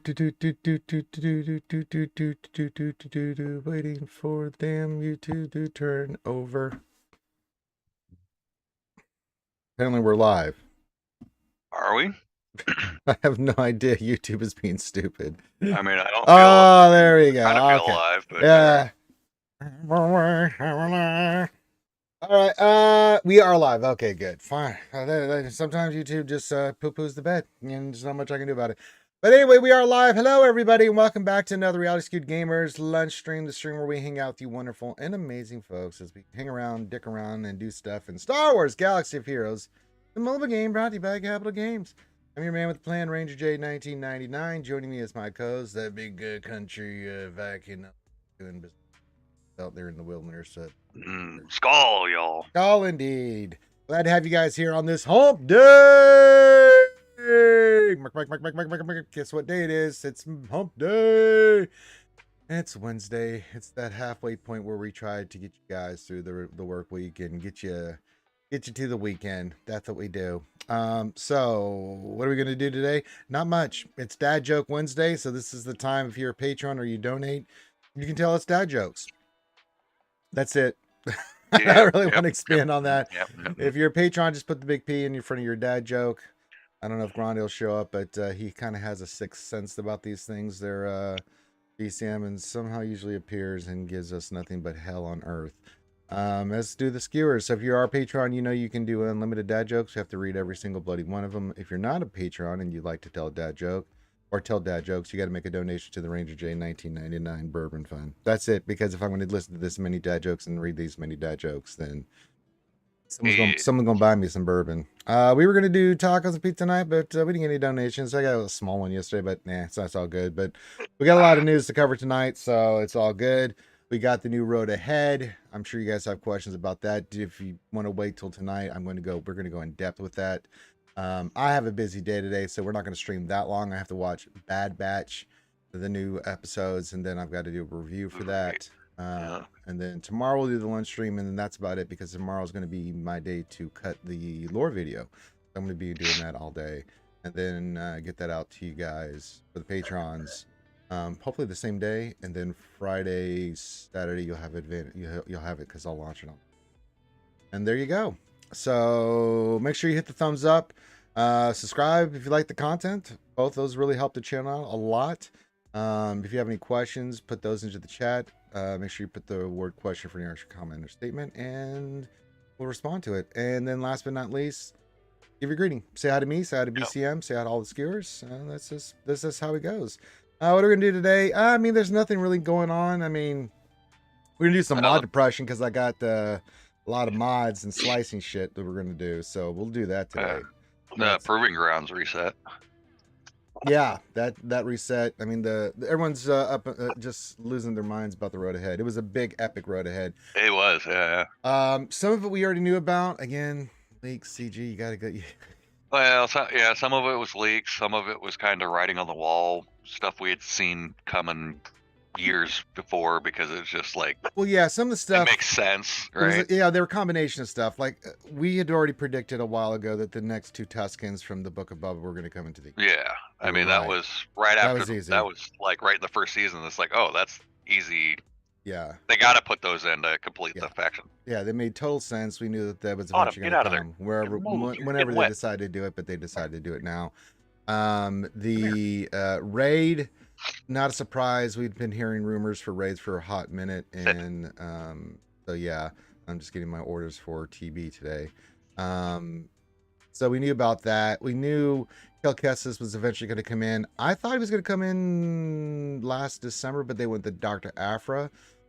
Waiting for damn YouTube to turn over. Apparently we're live. Are we? I have no idea. YouTube is being stupid. I mean, I don't feel. Oh, there we I kind of go. feel Okay. alive, but Yeah. All right. We are live. Okay, good. Fine. Sometimes YouTube just poo-poos the bed, and there's not much I can do about it. But anyway, we are live. Hello, everybody, and welcome back to another Reality Skewed Gamers lunch stream, the stream where we hang out with you wonderful and amazing folks as we hang around, dick around, and do stuff in Star Wars Galaxy of Heroes, the mobile game brought to you by Capital Games. I'm your man with the plan, Ranger J 1999. Joining me is my co-host, that big country vacuum doing business out there in the wilderness. skull, y'all. Skull indeed. Glad to have you guys here on this hump day. Guess what day it is? It's hump day. It's Wednesday. It's that halfway point where we try to get you guys through the work week and get you to the weekend. That's what we do. So what are we gonna do today? Not much. It's Dad Joke Wednesday, so this is the time if you're a patron or you donate, you can tell us dad jokes. That's it. I don't really want to expand on that. If you're a patron, just put the big P in front of your dad joke. I don't know if Grande will show up, but he kind of has a sixth sense about these things. They're BCM and somehow usually appears and gives us nothing but hell on earth. Let's do the skewers. So if you're our patron, you know you can do unlimited dad jokes. You have to read every single bloody one of them. If you're not a patron and you'd like to tell a dad joke or tell dad jokes, you got to make a donation to the Ranger J 1999 Bourbon Fund. That's it, because if I'm going to listen to this many dad jokes and read these many dad jokes, then someone's gonna buy me some bourbon. We were gonna do tacos and pizza tonight, but we didn't get any donations. I got a small one yesterday, but nah, that's all good. But we got a lot of news to cover tonight, so it's all good. We got the new road ahead. I'm sure you guys have questions about that. If you want to wait till tonight, we're gonna go in depth with that. I have a busy day today, so we're not gonna stream that long. I have to watch Bad Batch, the new episodes, and then I've got to do a review for that. And then tomorrow we'll do the lunch stream, and then that's about it, because tomorrow's going to be my day to cut the lore video. I'm going to be doing that all day, and then get that out to you guys for the patrons. Hopefully the same day, and then Friday, Saturday you'll have it. You'll have it because I'll launch it on. And there you go. So make sure you hit the thumbs up, subscribe if you like the content. Both those really help the channel out a lot. If you have any questions, put those into the chat. Make sure you put the word question for your extra comment or statement, and we'll respond to it. And then last but not least, give your greeting. Say hi to me, say hi to BCM, say hi to all the skewers. This is how it goes. What are we gonna do today? I mean, there's nothing really going on. I mean, we're gonna do some mod depression because I got a lot of mods and slicing shit that we're gonna do. So we'll do that today. The Proving Grounds reset. Yeah, that reset. I mean, everyone's up just losing their minds about the road ahead. It was a big epic road ahead. It was, yeah. Some of it we already knew about. Again, leaks, CG. You gotta go. Well, some of it was leaks. Some of it was kind of writing on the wall, stuff we had seen coming years before, because it's just like, well, yeah, some of the stuff it makes sense, right? Yeah, they were a combination of stuff. Like we had already predicted a while ago that the next two Tuscans from the Book of Bubba were going to come into the game. Yeah, I mean that was right after that was like right in the first season. It's like, oh, that's easy. Yeah, they got to put those in to complete the faction. Yeah, they made total sense. We knew that was eventually going to come whenever they decided to do it, but they decided to do it now. The raid, not a surprise. We'd been hearing rumors for raids for a hot minute, and so yeah, I'm just getting my orders for TB today. So we knew about that. We knew Kelkessis was eventually going to come in. I thought he was going to come in last December, but they went to Dr. Afra.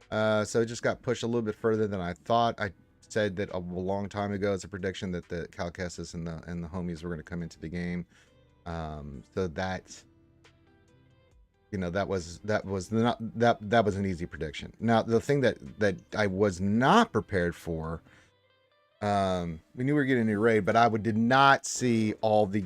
So it just got pushed a little bit further than I thought. I said that a long time ago as a prediction that the Calcessis and the homies were going to come into the game. So that, you know, that was an easy prediction. Now the thing that I was not prepared for, we knew we were getting a new raid, but did not see all the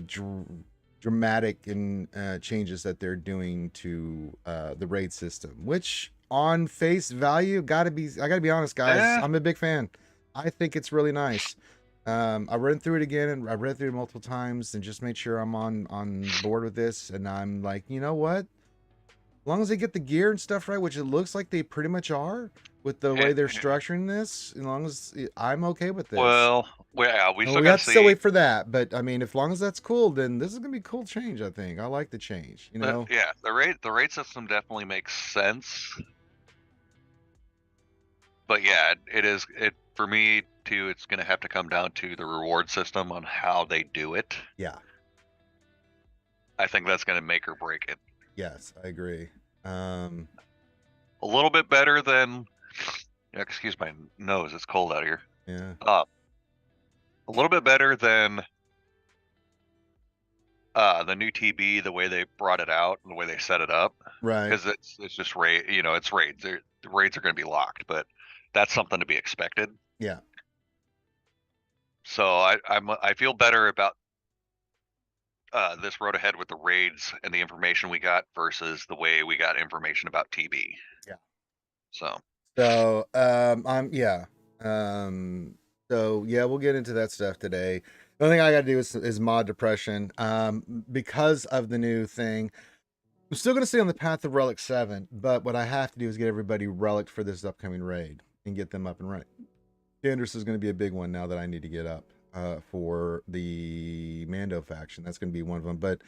dramatic and changes that they're doing to the raid system, which on face value, I gotta be honest, guys. Yeah. I'm a big fan. I think it's really nice. I read through it again, and I read through it multiple times, and just made sure I'm on board with this. And I'm like, you know what? long as they get the gear and stuff right, which it looks like they pretty much are with the way they're structuring this, as long as I'm okay with this. Well, yeah, we Well, still we got to have to still see. wait for that, but I mean, if long as that's cool, then this is gonna be a cool change. I think I like the change. You know, Yeah, the rate system definitely makes sense. But yeah, it is it for me too. It's going to have to come down to the reward system on how they do it. yeah, I think that's going to make or break it. yes, I agree. A little bit better than. Excuse my nose. It's cold out here. Yeah, A little bit better than the new TB, the way they brought it out and the way they set it up, right. because it's just raid. You know, it's raids. The raids are going to be locked, but that's something to be expected. Yeah, So I feel better about this road ahead with the raids and the information we got versus the way we got information about TB. yeah. So So, yeah. So yeah, we'll get into that stuff today. The only thing I got to do is mod depression. Because of the new thing, I'm still going to stay on the path of Relic 7, but what I have to do is get everybody relic for this upcoming raid and get them up and running. Dangerous is going to be a big one now that I need to get up for the Mando faction. That's going to be one of them. But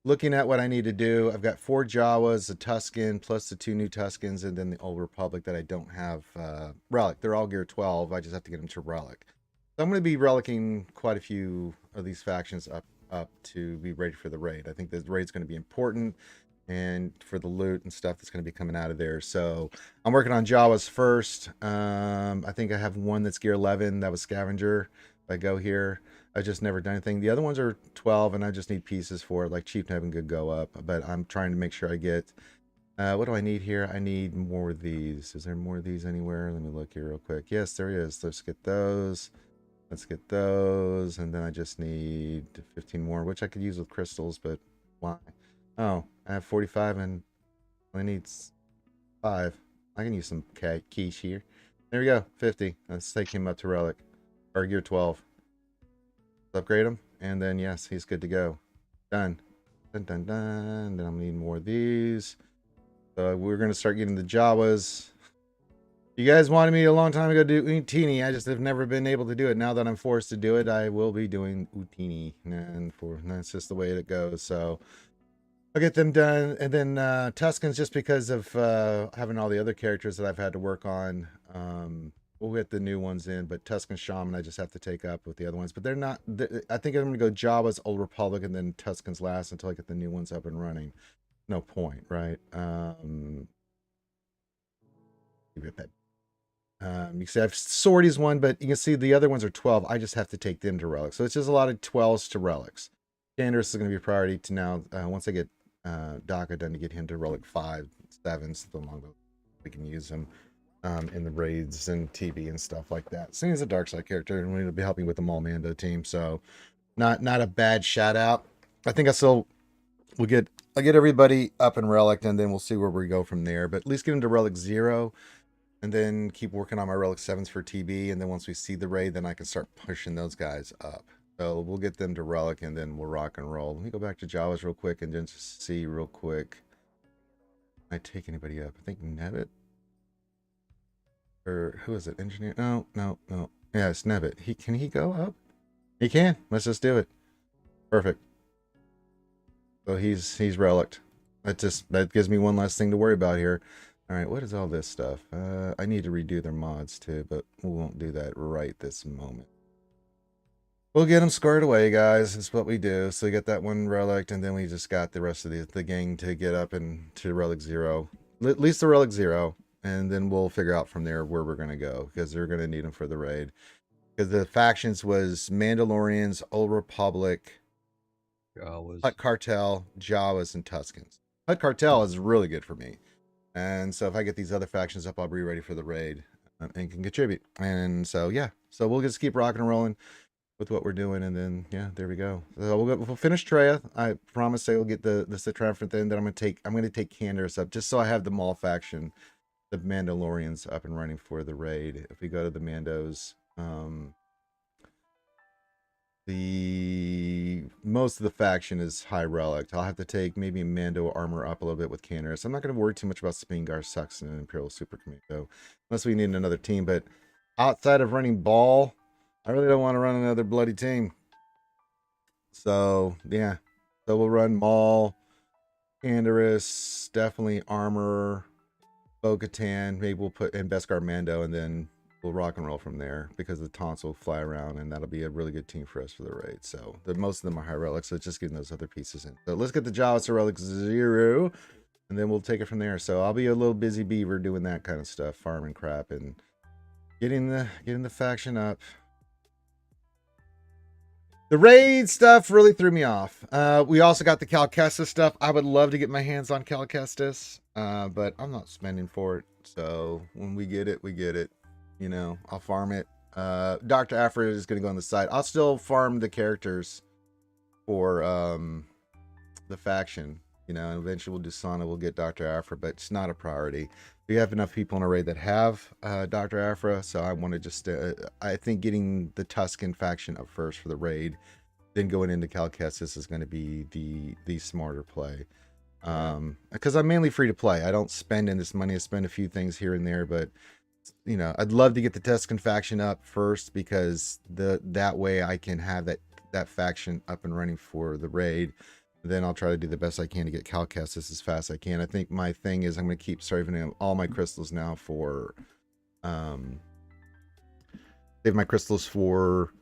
looking at what I need to do, I've got 4 Jawas, a Tusken, plus the 2 new Tuskens, and then the Old Republic that I don't have relic. They're all gear 12. I just have to get them to relic. So I'm going to be relicking quite a few of these factions up to be ready for the raid. I think the raid's going to be important, and for the loot and stuff that's going to be coming out of there. So I'm working on Jawas first. I think I have one that's gear 11. That was Scavenger. If I go here, I've just never done anything. The other ones are 12, and I just need pieces for it. Like Chief Heaven could go up, but I'm trying to make sure I get. What do I need here? I need more of these. Is there more of these anywhere? Let me look here real quick. Yes, there is. Let's get those. Let's get those, and then I just need 15 more, which I could use with crystals, but why? Oh, I have 45 and I need 5. I can use some quiche here. There we go, 50. Let's take him up to relic, or gear 12. Let's upgrade him, and then yes, he's good to go. Done. Dun dun dun. Then I'm gonna need more of these. So we're gonna start getting the Jawas. You guys wanted me a long time ago to do Utini. I just have never been able to do it. Now that I'm forced to do it, I will be doing Utini, and that's just the way it goes. So I'll get them done, and then Tuskens, just because of having all the other characters that I've had to work on. We'll get the new ones in, but Tusken Shaman I just have to take up with the other ones. But they're not. I think I'm gonna go Jawas, Old Republic, and then Tuskens last until I get the new ones up and running. No point, right? You can see I've Swordy's one, but you can see the other ones are 12. I just have to take them to relics. So it's just a lot of 12s to relics. Dangerous is going to be a priority to now. Once I get Daka done, to get him to relic 5, 7, something along those. We can use him in the raids and TV and stuff like that. Seeing as a dark side character, and we'll be helping with the Mall Mando team, so not a bad shout out. I think I'll get everybody up in relic, and then we'll see where we go from there. But at least get into relic 0. And then keep working on my relic 7s for TB. And then once we see the raid, then I can start pushing those guys up. So we'll get them to relic, and then we'll rock and roll. Let me go back to Jawas real quick and then just see real quick. I take anybody up? I think Nebbit. Or who is it? Engineer? No. Yeah, it's Nebbit. Can he go up? He can. Let's just do it. Perfect. So he's reliced. That gives me one less thing to worry about here. All right, what is all this stuff? I need to redo their mods too, but we won't do that right this moment. We'll get them squared away, guys. It's what we do. So we get that one relic, and then we just got the rest of the gang to get up and to relic 0. At least the relic 0, and then we'll figure out from there where we're going to go, because they're going to need them for the raid. Because the factions was Mandalorians, Old Republic, Hutt Cartel, Jawas, and Tuskens. Hutt Cartel is really good for me. And so if I get these other factions up, I'll be ready for the raid and can contribute. And so, yeah. So we'll just keep rocking and rolling with what we're doing. And then, yeah, there we go. So we'll finish Treya. I promise I will get the triumphant thing that I'm going to take Candace up just so I have the Maul faction, the Mandalorians up and running for the raid. If we go to the Mandos, most of the faction is high relic. I'll have to take maybe Mando armor up a little bit with Canarus. I'm not going to worry too much about Spingar, Suxon, and Imperial Super Commando unless we need another team. But outside of running ball, I really don't want to run another bloody team. So yeah, so we'll run Maul, Canarus, definitely armor, Bo-Katan. Maybe we'll put in Beskar Mando, and then we'll rock and roll from there because the taunts will fly around, and that'll be a really good team for us for the raid. So most of them are high relics, so just getting those other pieces in. So let's get the Jawas to relic 0, and then we'll take it from there. So I'll be a little busy beaver doing that kind of stuff, farming crap and getting the faction up. The raid stuff really threw me off. We also got the Cal Kestis stuff. I would love to get my hands on Cal Kestis, but I'm not spending for it. So when we get it, we get it. You know, I'll farm it. Dr. Afra is going to go on the side. I'll still farm the characters for the faction. You know, and eventually we'll do Sana. We'll get Dr. Afra, but it's not a priority. We have enough people in a raid that have Dr. Afra, so I want to just, I think getting the Tusken faction up first for the raid, then going into Cal Kestis is going to be the smarter play. Because I'm mainly free to play. I don't spend in this money. I spend a few things here and there, but you know, I'd love to get the Tusken faction up first because that way I can have that faction up and running for the raid. Then I'll try to do the best I can to get Cal Kestis as fast as I can. I think my thing is I'm going to keep saving all my crystals now for save my crystals for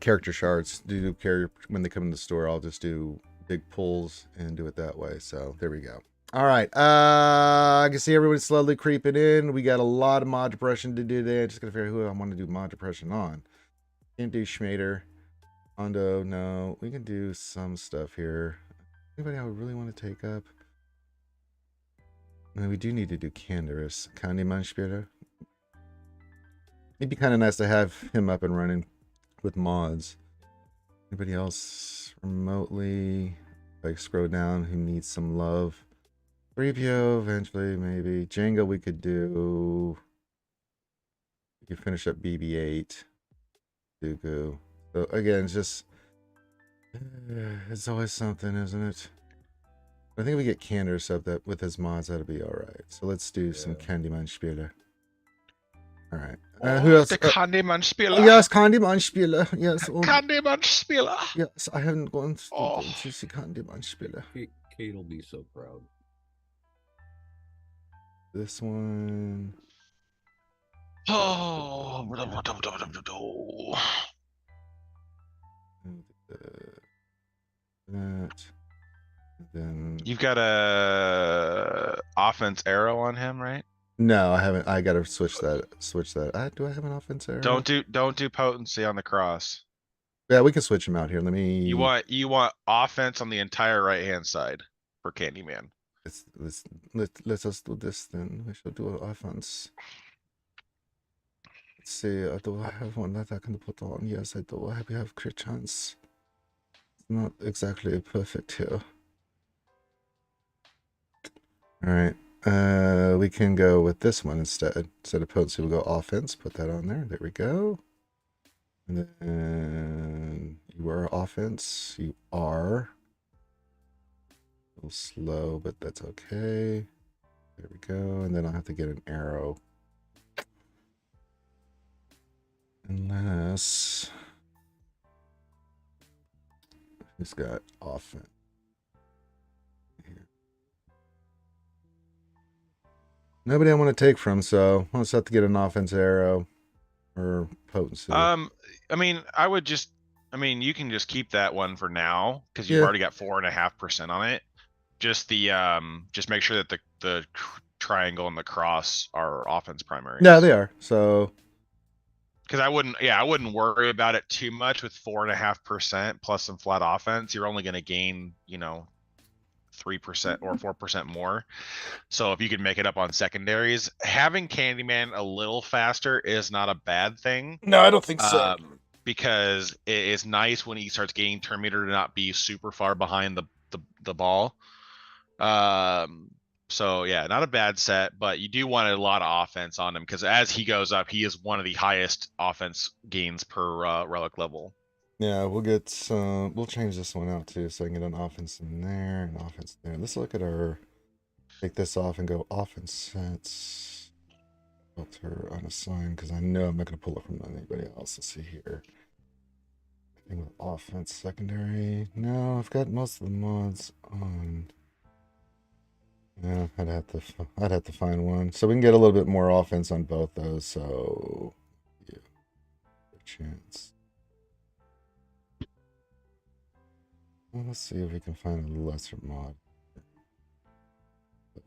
character shards. When they come in the store, I'll just do big pulls and do it that way. So there we go. All right. I can see everyone's slowly creeping in. We got a lot of mod depression to do today. Just gonna figure out who I want to do mod depression on. Can't do Schmader. Hondo, no. We can do some stuff here. Anybody I would really want to take up? No, we do need to do Canderous. Kandimanspieler. It'd be kind of nice to have him up and running with mods. Anybody else remotely? If I scroll down, who needs some love? 3PO, eventually, maybe. Django, we could do. We could finish up BB-8. Dooku. So again, it's always something, isn't it? I think if we get Canderous up that with his mods, that'll be all right. So let's do some Candyman-Spieler. All right. Who else? The Candyman-Spieler. Yes, Candyman-Spieler. Yes. Candyman-Spieler. Yes, I haven't gone Oh. to see Candyman-Spieler. Kate will be so proud. This one. Oh. That. Then You've got a offense arrow on him, right? no, I haven't. I gotta switch that. Do I have an offense arrow? Don't do potency on the cross. Yeah, we can switch them out here. Let me. You want offense on the entire right hand side for Candyman. Let's us do this then. We shall do an offense. Let's see. Do I have one that I can put on? Yes, I do. We have crit chance. It's not exactly perfect here. All right. We can go with this one instead. Instead of potency, we'll go offense. Put that on there. There we go. And then you are offense. You are. A little slow, but that's okay. There we go. And then I'll have to get an arrow. Unless. Who's got offense? Here. Nobody I want to take from, so I'll just have to get an offense arrow or potency. I mean, you can just keep that one for now because you've already got 4.5% on it. Just just make sure that the triangle and the cross are offense primaries. Yeah, they are. So. Because I wouldn't worry about it too much with 4.5% plus some flat offense. You're only going to gain, 3% or 4% more. So if you can make it up on secondaries, having Candyman a little faster is not a bad thing. No, I don't think so. Because it is nice when he starts gaining turn meter to not be super far behind the ball. So yeah, not a bad set, but you do want a lot of offense on him because as he goes up, he is one of the highest offense gains per relic level. Yeah, we'll get some. We'll change this one out too, so I can get an offense in there and offense there. Let's look at our. Take this off and go offense sets. Filter unassigned because I know I'm not going to pull it from anybody else. Let's see here. Anything with offense secondary? No, I've got most of the mods on. Yeah, I'd have to find one. So we can get a little bit more offense on both those. So yeah, chance. Well, let's see if we can find a lesser mod.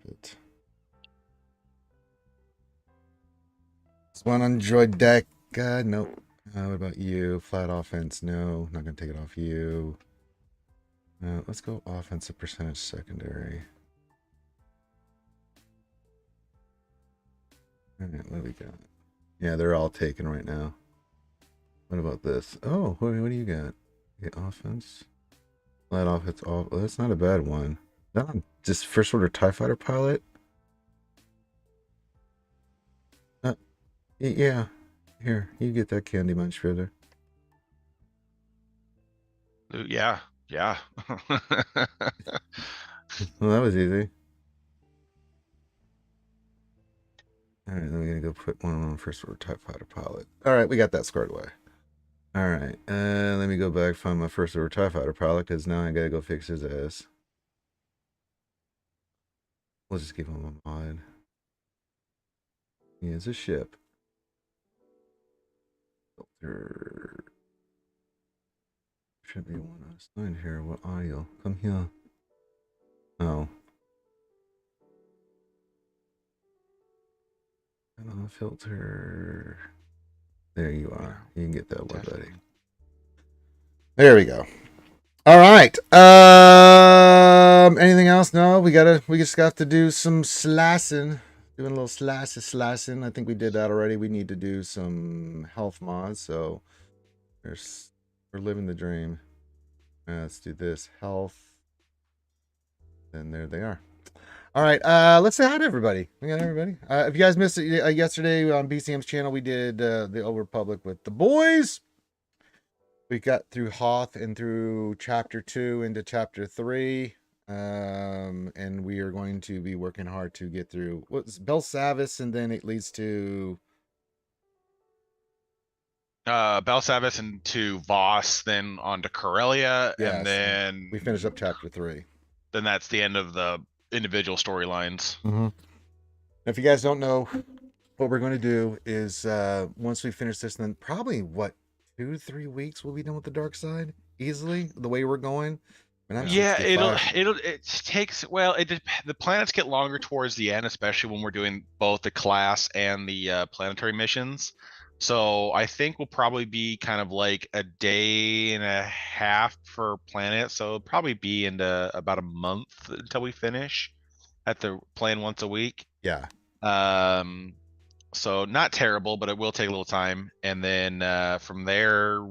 It. This one on Droid deck. Nope. What about you? Flat offense? No, not gonna take it off you. Let's go offensive percentage secondary. All right, what do we got? Yeah, they're all taken right now. What about this? Oh, what do you got? Okay, offense. Flat offense. Oh, that's not a bad one. No, just first order TIE fighter pilot. Yeah. Here, you get that candy munch, brother. Yeah. Well, that was easy. All right, then we're gonna go put one on first order TIE fighter pilot. All right, we got that squared away. All right, let me go back find my first order TIE fighter pilot because now I gotta go fix his ass. We'll just give him a mod. He is a ship. Filter. Should be one assigned here. What audio? Come here. Oh. Filter. There you are. You can get that one, buddy. There we go. All right. Anything else? No, we just got to do some slicing. Doing a little slicing. I think we did that already. We need to do some health mods. So we're living the dream. Let's do this health. And there they are. All right. Let's say hi to everybody. We got everybody. If you guys missed it yesterday on BCM's channel, we did the Old Republic with the boys. We got through Hoth and through chapter 2 into chapter 3. And we are going to be working hard to get through what's Bel Savis, and then it leads to Bel Savis and to Voss, then on to Corellia, Yes, and then we finish up chapter 3. Then that's the end of the individual storylines. If you guys don't know, what we're going to do is once we finish this, then probably 2-3 weeks we'll be done with the dark side easily. The way we're going. Yeah, it takes, well, the planets get longer towards the end, especially when we're doing both the class and the planetary missions. So I think we'll probably be kind of like a day and a half per planet. So it'll probably be into about a month until we finish at the playing once a week. Yeah. So not terrible, but it will take a little time. And then from there,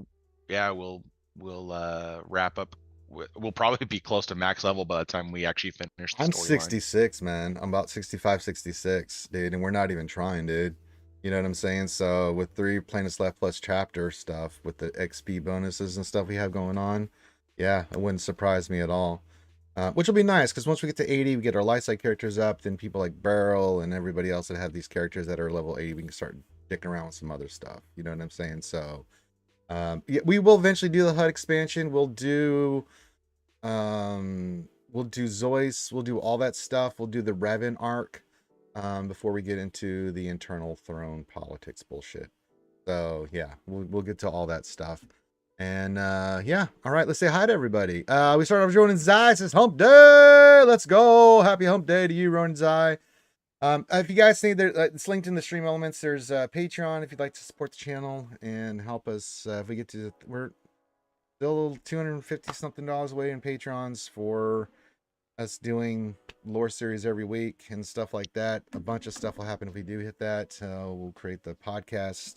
yeah, we'll wrap up. We'll probably be close to max level by the time we actually finish the I'm storyline. 66, man. I'm about 65, 66, dude, and we're not even trying, dude. You know what I'm saying? So with 3 planets left plus chapter stuff with the XP bonuses and stuff we have going on, yeah, it wouldn't surprise me at all. Which will be nice because once we get to 80, we get our light side characters up. Then people like Beryl and everybody else that have these characters that are level 80, we can start dicking around with some other stuff. You know what I'm saying? So yeah, we will eventually do the HUD expansion. We'll do Zoice. We'll do all that stuff. We'll do the Revan arc before we get into the internal throne politics bullshit. So yeah, we'll get to all that stuff. And yeah, all right, let's say hi to everybody. We start off with Ronan Zai. It says Hump Day. Let's go. Happy Hump Day to you, Ronan Zai. If you guys think it's linked in the stream elements, there's Patreon if you'd like to support the channel and help us. If we get to, we're still $250 something away in Patrons for us doing lore series every week and stuff like that. A bunch of stuff will happen if we do hit that. We'll create the podcast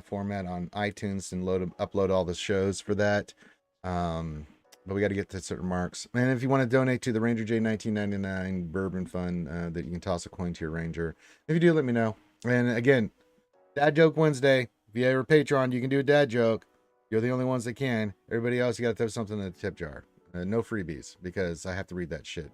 format on iTunes and upload all the shows for that. But we got to get to certain marks. And if you want to donate to the Ranger J 1999 Bourbon Fund, that you can toss a coin to your Ranger. If you do, let me know. And again, Dad Joke Wednesday. If you ever Patreon, you can do a dad joke. You're the only ones that can. Everybody else, you got to throw something in the tip jar. No freebies because I have to read that shit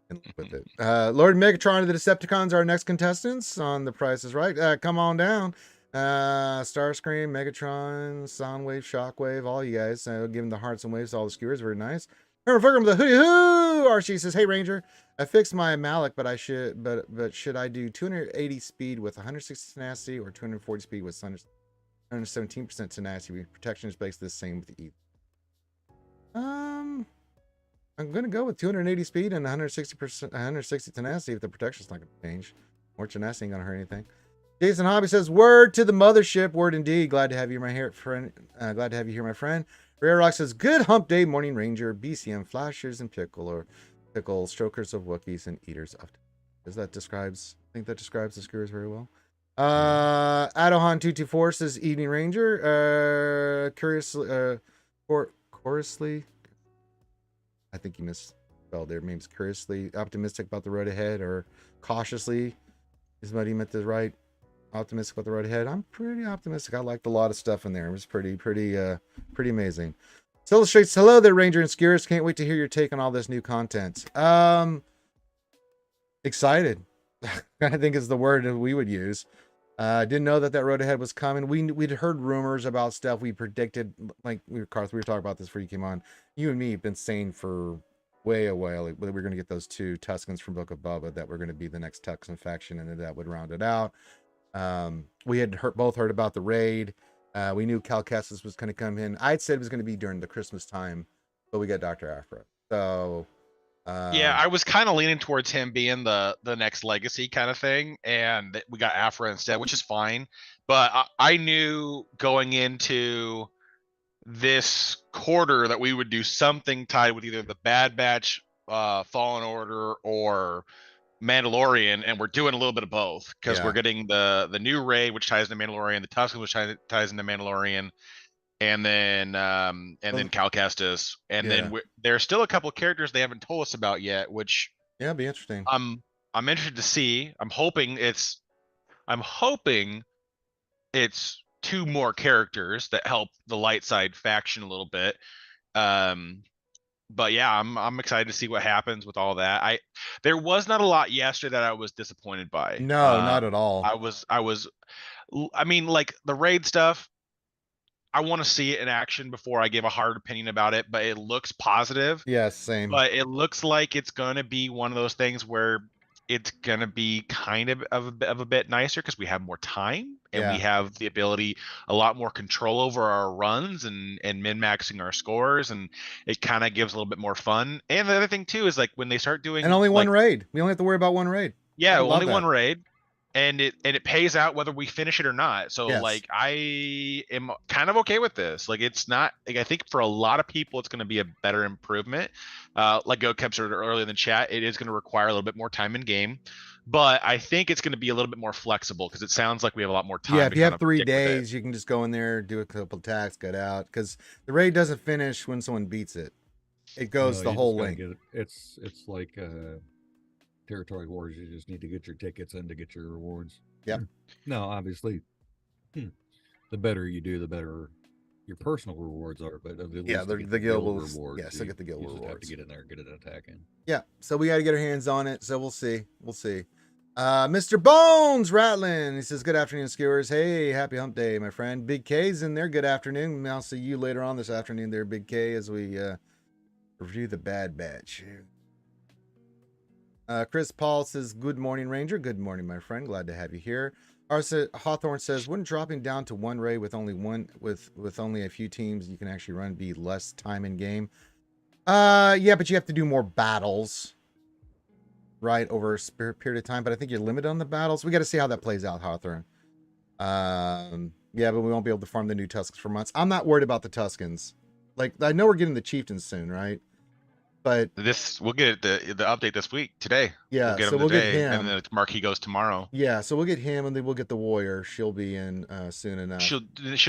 and live with it. Lord Megatron and the Decepticons are our next contestants on The Price is Right. Come on down. Starscream, Megatron, Soundwave, Shockwave, all you guys. Giving the hearts and waves to all the skewers. Very nice. Remember, Fergus with the hoo hoo. RSG says, "Hey Ranger, I fixed my Malik, but should I do 280 speed with 160 tenacity or 240 speed with 117% tenacity? Protection is basically the same with either." I'm gonna go with 280 speed and 160 tenacity if the protection's not gonna change. More tenacity ain't gonna hurt anything. Jason Hobby says, "Word to the mothership, word indeed. Glad to have you, my friend. Glad to have you here, my friend." Rare Rock says, "Good hump day, morning ranger, BCM, flashers and pickle strokers of Wookiees and eaters of." I think that describes the skewers very well. Adohan224 says, "Evening ranger. Chorously. I think you misspelled there. Maybe curiously optimistic about the road ahead, or cautiously is what he meant to write. Optimistic about the road ahead. I'm pretty optimistic. I liked a lot of stuff in there. It was pretty amazing. So illustrates, hello there, Ranger and Skewers. Can't wait to hear your take on all this new content. Excited. I think is the word that we would use. Didn't know that road ahead was coming. We'd heard rumors about stuff. We predicted, like Carth, we were talking about this before you came on. You and me have been saying for way a while that we're going to get those 2 Tuscans from Book of Bubba that were going to be the next Tuscan faction, and that would round it out. We had both heard about the raid. We knew Cal Kestis was going to come in. I'd said it was going to be during the Christmas time, but we got Dr. Afro. So Yeah, I was kind of leaning towards him being the next legacy kind of thing, and we got Afra instead, which is fine. But I knew going into this quarter that we would do something tied with either the Bad Batch, Fallen Order, or Mandalorian, and we're doing a little bit of both because we're getting the new raid, which ties into Mandalorian, the Tuscan, which ties into Mandalorian, and then Cal Kestis, and then there's still a couple of characters they haven't told us about yet, which be interesting. I'm interested to see. I'm hoping it's 2 more characters that help the light side faction a little bit. But yeah, I'm excited to see what happens with all that. There was not a lot yesterday that I was disappointed by. No, not at all. I mean, like the raid stuff, I want to see it in action before I give a hard opinion about it, but it looks positive. Yeah, same. But it looks like it's going to be one of those things where it's going to be kind of a bit nicer because we have more time and we have the ability, a lot more control over our runs and min-maxing our scores, and it kind of gives a little bit more fun. And the other thing too is like when they start doing, and only one raid, we only have to worry about one raid. Yeah, only one raid. And it pays out whether we finish it or not. So like I am kind of okay with this. Like it's not like, I think for a lot of people it's going to be a better improvement. Like Go kept said earlier in the chat, it is going to require a little bit more time in game, but I think it's going to be a little bit more flexible because it sounds like we have a lot more time. Yeah, if you have 3 days, you can just go in there, do a couple attacks, get out, because the raid doesn't finish when someone beats it. It goes the whole length. It's like Territory Wars. You just need to get your tickets in to get your rewards. Yep. No, obviously, the better you do, the better your personal rewards are. But at least the guild rewards. Yes, I get the guild rewards. Have to get in there, get an attack in. Yeah, so we got to get our hands on it. So we'll see. Mr. Bones Ratlin, he says, "Good afternoon, skewers. Hey, happy hump day, my friend. Big K's in there. Good afternoon. I'll see you later on this afternoon there, Big K, as we review the Bad Batch." Chris Paul says, "Good morning, Ranger." Good morning, my friend. Glad to have you here. Hawthorne says, "Wouldn't dropping down to 1 raid with only a few teams you can actually run be less time in game?" Yeah, but you have to do more battles, right, over a period of time. But I think you're limited on the battles. We got to see how that plays out, Hawthorne. Yeah, but we won't be able to farm the new Tuscans for months. I'm not worried about the Tuscans. Like, I know we're getting the Chieftains soon, right? But we'll get the update this week today. Yeah, we'll get him, and then Marquis goes tomorrow. Yeah, so we'll get him, and then we'll get the Warrior. She'll be in soon enough. She'll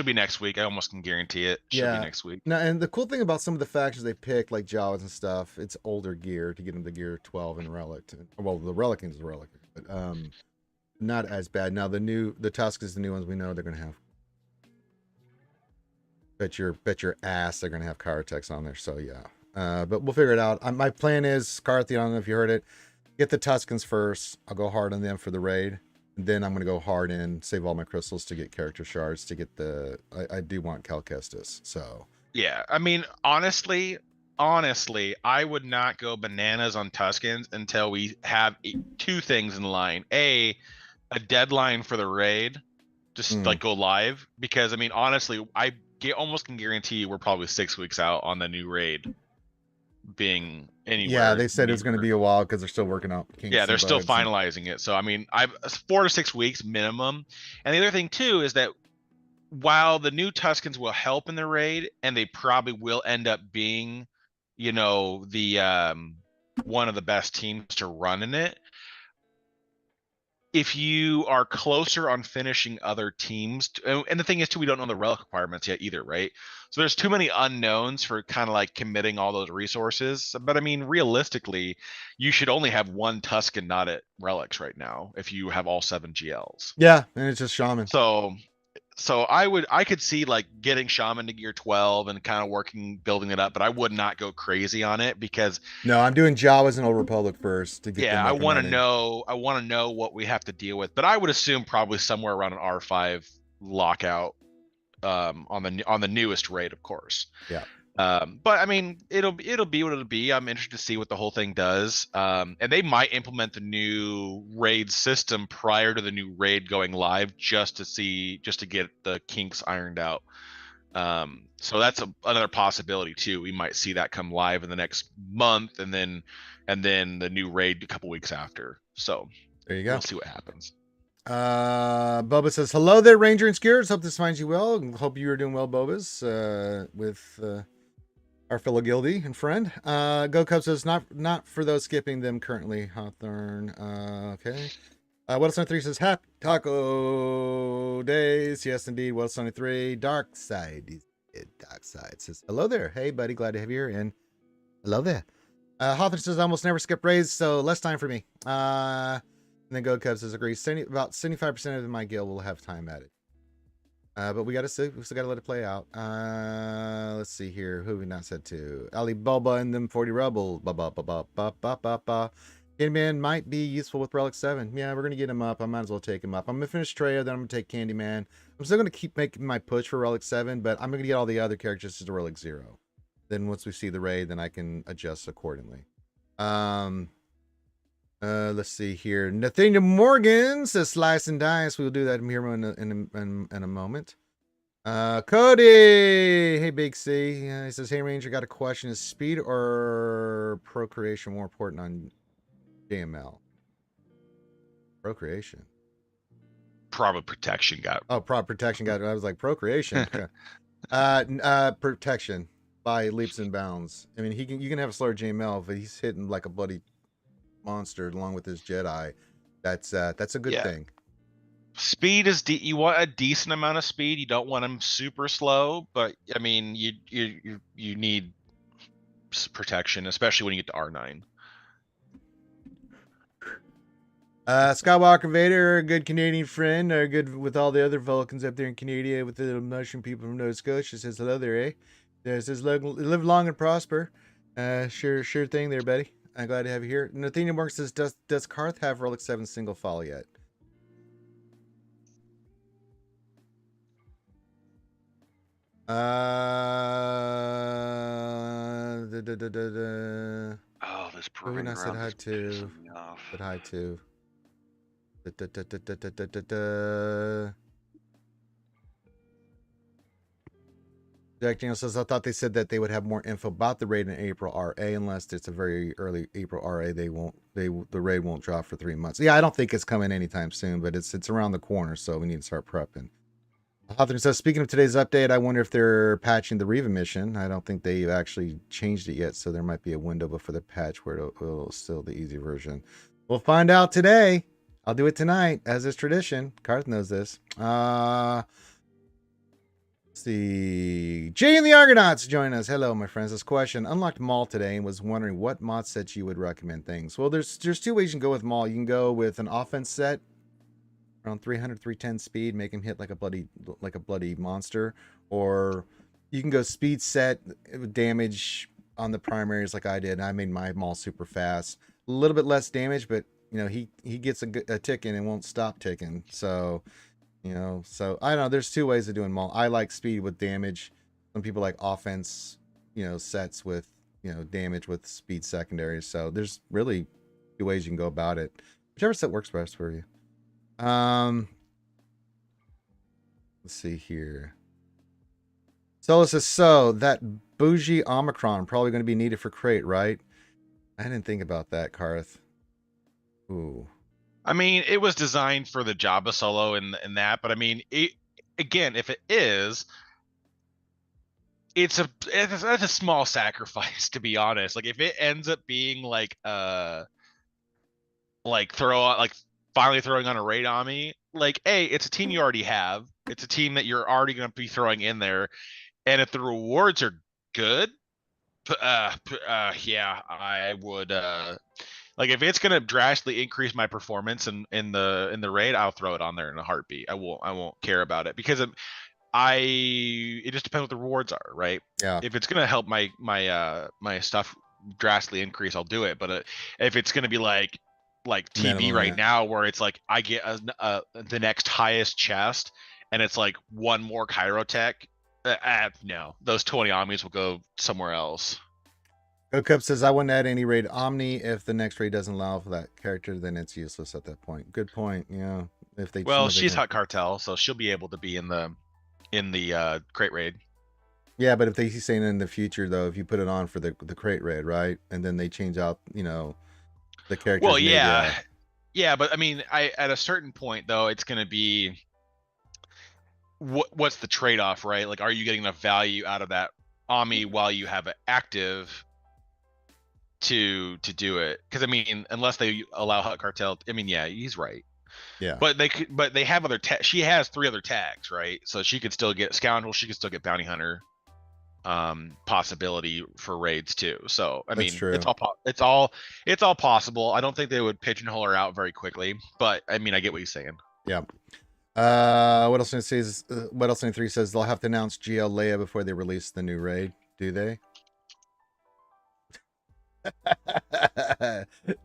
be next week. I almost can guarantee it. She'll be next week. Now, and the cool thing about some of the factions they pick, like Jawas and stuff, it's older gear to get them the gear 12 and Relic. Well, the Relic is the Relic, but not as bad. Now the Tusk is the new ones we know they're gonna have. Bet your ass they're gonna have Chirotex on there. So yeah. But we'll figure it out. My plan is, Carthy, I don't know if you heard it. Get the Tuscans first. I'll go hard on them for the raid. And then I'm gonna go hard and save all my crystals to get character shards to get the. I do want Cal Kestis. So Yeah, I mean, honestly, I would not go bananas on Tuscans until we have two things in line. A deadline for the raid, just like go live. Because I mean, honestly, almost can guarantee you we're probably 6 weeks out on the new raid being anywhere. yeah, they said it's gonna be a while because they're still working out. Yeah, they're still finalizing it. So I mean, 4 to 6 weeks minimum. And the other thing too is that while the new Tuscans will help in the raid, and they probably will end up being, you know, the one of the best teams to run in it. If you are closer on finishing other teams, and the thing is too, we don't know the relic requirements yet either, right? So there's too many unknowns for kind of like committing all those resources. But I mean, realistically, you should only have one Tuscan not at relics right now if you have all 7 GLs. Yeah, and it's just shaman. So I could see like getting shaman to gear 12 and kind of building it up, but I would not go crazy on it because no, I'm doing Jawas and Old Republic first to get. Yeah, I want to know what we have to deal with, but I would assume probably somewhere around an R5 lockout on the newest raid, of course. Yeah. But I mean, it'll be what it'll be. I'm interested to see what the whole thing does. And they might implement the new raid system prior to the new raid going live, just to get the kinks ironed out. So that's another possibility too. We might see that come live in the next month, and then the new raid a couple weeks after. So there you go. We'll see what happens. Boba says, hello there, Ranger and Skiers. Hope this finds you well. Hope you are doing well, Bobas, with our fellow guildie and friend. Go Cubs says, not for those skipping them currently, Hawthorne. Okay. What's93 says, happy taco days. Yes, indeed. What's93. Dark Side. Dark Side says, hello there. Hey, buddy. Glad to have you here. And hello there. Hawthorne says, I almost never skip raids, so less time for me. And then Go Cubs says, agree. About 75% of my guild will have time at it. But we still got to let it play out. Let's see here. Who have we not said to? Ali Baba and them 40 Rebel. Candyman might be useful with Relic 7. Yeah, we're going to get him up. I might as well take him up. I'm going to finish Treya, then I'm going to take Candyman. I'm still going to keep making my push for Relic 7, but I'm going to get all the other characters to Relic 0. Then once we see the raid, then I can adjust accordingly. Let's see here. Nathaniel Morgan says slice and dice. We'll do that here in a moment. Cody, hey Big C. He says, hey Ranger, got a question. Is speed or procreation more important on JML? Procreation. Probably protection got. Oh, protection got. I was like procreation. Protection by leaps and bounds. I mean, you can have a slower JML, but he's hitting like a bloody monster along with his Jedi. That's a good thing. Speed is you want a decent amount of speed. You don't want him super slow, but I mean you need protection, especially when you get to R9. Skywalker Vader, a good Canadian friend, good with all the other Vulcans up there in Canada with the little mushroom people from Nova Scotia, says hello there, eh? There says live long and prosper. Sure thing there, buddy. I'm glad to have you here. Nathaniel Mark says, does Karth have Relic 7 single file yet? Oh, this Who we proving not said hi ground is to? pissing me off. Said hi to. Jack Daniel says, I thought they said that they would have more info about the raid in April RA, unless it's a very early April RA. The raid won't drop for 3 months. Yeah, I don't think it's coming anytime soon, but it's around the corner, so we need to start prepping. Hawthorne says, speaking of today's update, I wonder if they're patching the Riva mission. I don't think they've actually changed it yet, so there might be a window before the patch where it'll still the easy version. We'll find out today. I'll do it tonight, as is tradition. Karth knows this. Let's see. Jay and the Argonauts join us. Hello, my friends. This question. Unlocked Maul today and was wondering what mod sets you would recommend things. Well, there's 2 ways you can go with Maul. You can go with an offense set around 300, 310 speed, make him hit like a bloody monster, or you can go speed set with damage on the primaries like I did. I made my maul super fast, a little bit less damage, but he gets a tick and it won't stop ticking. So so I don't know. There's two ways of doing maul. I like speed with damage. Some people like offense, sets with damage with speed secondaries. So there's really two ways you can go about it. Whichever set works best for you. Let's see here. Solo says, so that bougie Omicron probably going to be needed for crate, right? I didn't think about that, Karth. Ooh. I mean, it was designed for the Jabba solo and that, but I mean, again, if it is, that's a small sacrifice, to be honest. Like if it ends up being like finally throwing on a raid on me, like, hey, it's a team you already have. It's a team that you're already going to be throwing in there. And if the rewards are good, yeah, I would like if it's gonna drastically increase my performance in the raid, I'll throw it on there in a heartbeat. I won't care about it because it just depends what the rewards are, right? Yeah. If it's gonna help my stuff drastically increase, I'll do it. But if it's gonna be like TV Minimum, right yeah. now, where it's like I get the next highest chest, and it's like one more Chirotech. No, those 20 Omnis will go somewhere else. Cup says, I wouldn't add any raid Omni. If the next raid doesn't allow for that character, then it's useless at that point. Good point. Yeah. If they She's Hut Cartel, so she'll be able to be in the crate raid. Yeah, but if he's saying in the future though, if you put it on for the crate raid, right? And then they change out, the characters. Well, yeah. Yeah, but I mean, at a certain point though, it's gonna be what's the trade-off, right? Like, are you getting enough value out of that Ami while you have it active to do it? Because I mean, unless they allow Hut Cartel, I mean, yeah, he's right. Yeah. But they have other she has 3 other tags, right? So she could still get Scoundrel, she could still get Bounty Hunter possibility for raids too. So I mean, true. it's all possible. I don't think they would pigeonhole her out very quickly, but I mean, I get what he's saying. Yeah. What else says? What else 3 says they'll have to announce GL Leia before they release the new raid. Do they?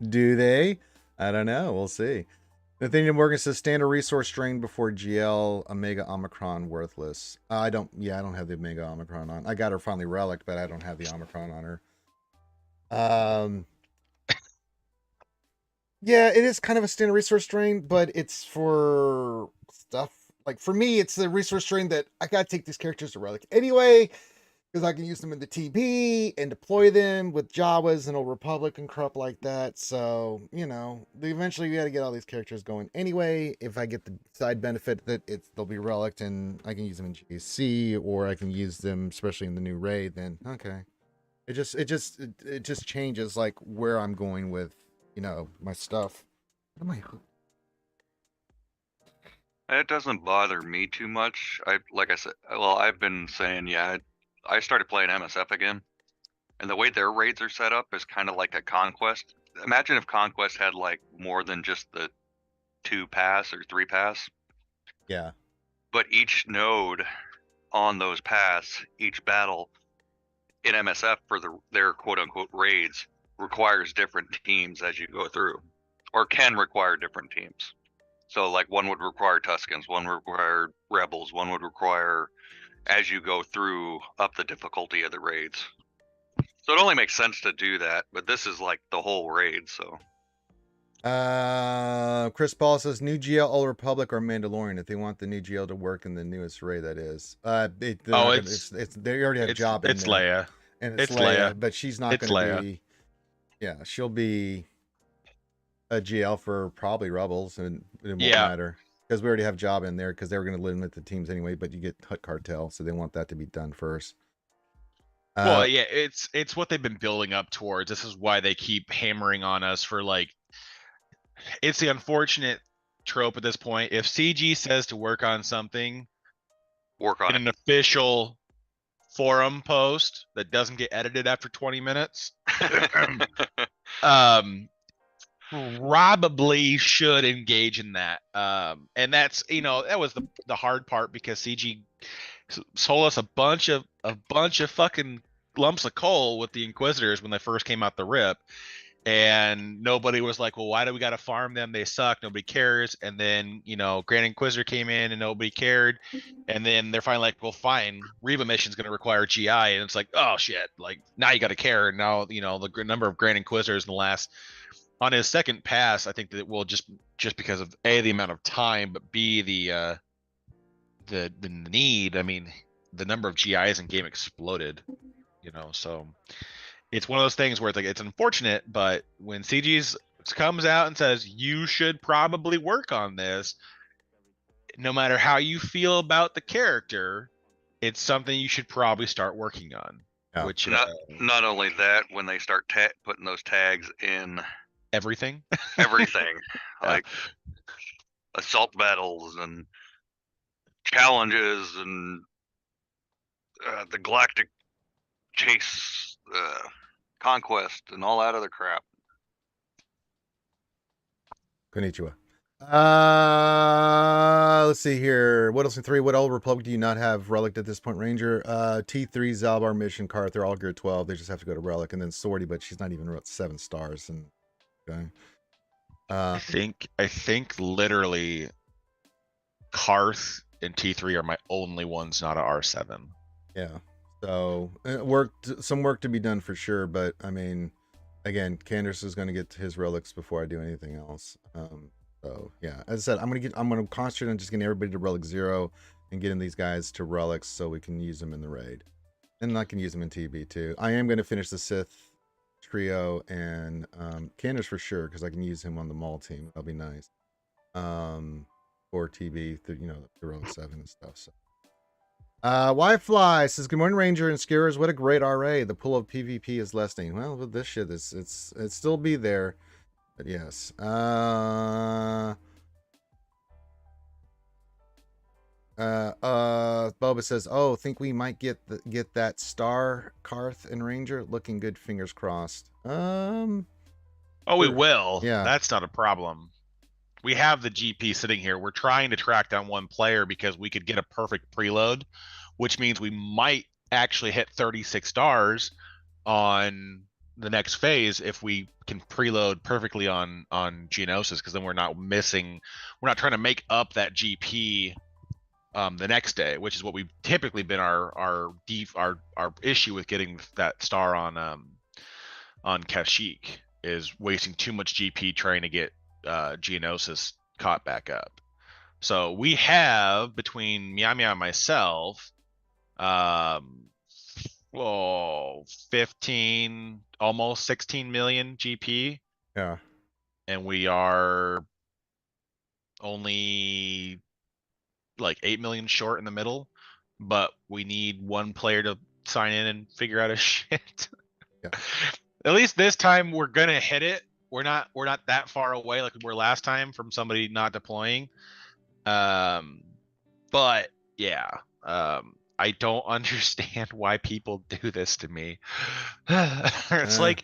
Do they? I don't know. We'll see. Nathaniel Morgan says standard resource strain before GL Omega Omicron worthless. I don't have the Omega Omicron on. I got her finally relic, but I don't have the Omicron on her. Yeah, it is kind of a standard resource strain, but it's for stuff like for me, it's the resource strain that I gotta take these characters to relic anyway, because I can use them in the TB and deploy them with Jawas and Old Republic and crap like that. So eventually we got to get all these characters going anyway. If I get the side benefit that they'll be relic and I can use them in GC or I can use them especially in the new raid, then okay. It just changes like where I'm going with my stuff. What am I? It doesn't bother me too much. Like I said, well, I've been saying, yeah, I started playing MSF again, and the way their raids are set up is kind of like a Conquest. Imagine if Conquest had like more than just the 2 pass or 3 pass. Yeah. But each node on those pass, each battle in MSF for their quote unquote raids requires different teams as you go through, or can require different teams. So like one would require Tuscans, one would require Rebels, one would require as you go through up the difficulty of the raids. So it only makes sense to do that, but this is like the whole raid, so. Chris Paul says new GL Old Republic or Mandalorian if they want the new GL to work in the newest raid, that is. They already have a job in it's there. Leia. And it's Leia, but she's not going to be. Yeah, she'll be a GL for probably Rebels, and it won't matter because we already have job in there because they were going to limit the teams anyway. But you get Hut Cartel, so they want that to be done first. Well, yeah, it's what they've been building up towards. This is why they keep hammering on us for like. It's the unfortunate trope at this point. If CG says to work on something, work on an official forum post that doesn't get edited after 20 minutes. Probably should engage in that. And that's, that was the hard part because CG sold us a bunch of a bunch of fucking lumps of coal with the Inquisitors when they first came out the rip. And nobody was like, well, why do we got to farm them? They suck. Nobody cares. And then, Grand Inquisitor came in and nobody cared. And then they're finally like, well, fine. Reva mission's going to require GI. And it's like, oh, shit. Like, now you got to care. And now, the number of Grand Inquisitors in the last, on his second pass, I think that it will just because of A, the amount of time, but B, the need. I mean, the number of GIs in game exploded, so. It's one of those things where it's like, it's unfortunate, but when CG's comes out and says, you should probably work on this, no matter how you feel about the character, it's something you should probably start working on. Yeah. Which not only that, when they start putting those tags in everything, like assault battles and challenges and the galactic chase, conquest, and all that other crap. Konnichiwa. Let's see here. What else in 3? What old Republic do you not have relic at this point? Ranger, T3, Zalbar mission, Karth, they're all gear 12. They just have to go to relic, and then Sortie, but she's not even 7 stars. And okay. I think literally Karth and T3 are my only ones not a R7. Yeah. So some work to be done for sure, but I mean, again, Candace is going to get his relics before I do anything else. So yeah, as I said, I'm going to concentrate on just getting everybody to relic 0 and getting these guys to relics so we can use them in the raid, and I can use them in TB too. I am going to finish the Sith trio and Candace for sure because I can use him on the Maul team. That'll be nice. For TB, the relic 7 and stuff. So. Yfly says, good morning, Ranger and Skewers. What a great RA. The pool of PvP is lessening. Well, with this shit, it's still be there. But yes. Boba says, oh, think we might get that star Karth and Ranger. Looking good, fingers crossed. Oh, we will. Yeah. That's not a problem. We have the GP sitting here. We're trying to track down one player because we could get a perfect preload, which means we might actually hit 36 stars on the next phase if we can preload perfectly on Geonosis, because then we're not trying to make up that GP the next day, which is what we've typically been our issue with getting that star on Kashyyyk, is wasting too much GP trying to get Geonosis caught back up. So we have, between Meow Meow and myself, 15, almost 16 million GP. Yeah. And we are only like 8 million short in the middle, but we need one player to sign in and figure out a shit. Yeah. At least this time we're gonna hit it. We're not that far away like we were last time from somebody not deploying. But yeah, I don't understand why people do this to me. It's like,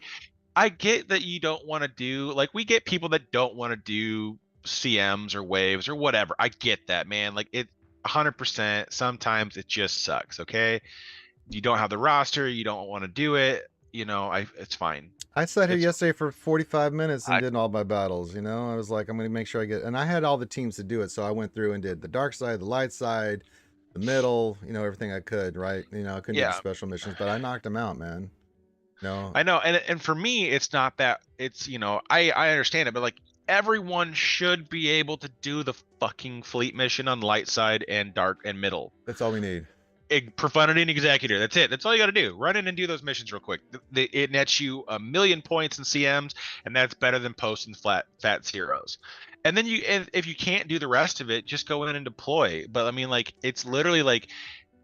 I get that you don't want to do, like, we get people that don't want to do CMs or waves or whatever. I get that, man. Like, it 100%. Sometimes it just sucks. Okay, you don't have the roster, you don't want to do it. It's fine. I sat here yesterday for 45 minutes and did all my battles. I was like, I'm going to make sure I get, and I had all the teams to do it. So I went through and did the dark side, the light side, the middle, everything I could, right? I couldn't do the special missions, but I knocked them out, man. No, I know. And for me, it's not that it's, I understand it, but like, everyone should be able to do the fucking fleet mission on light side and dark and middle. That's all we need. Profundity and Executor. That's it. That's all you got to do. Run in and do those missions real quick. It nets you 1,000,000 points in CMs, and that's better than posting fat zeros. And then if you can't do the rest of it, just go in and deploy. But I mean, like, it's literally like,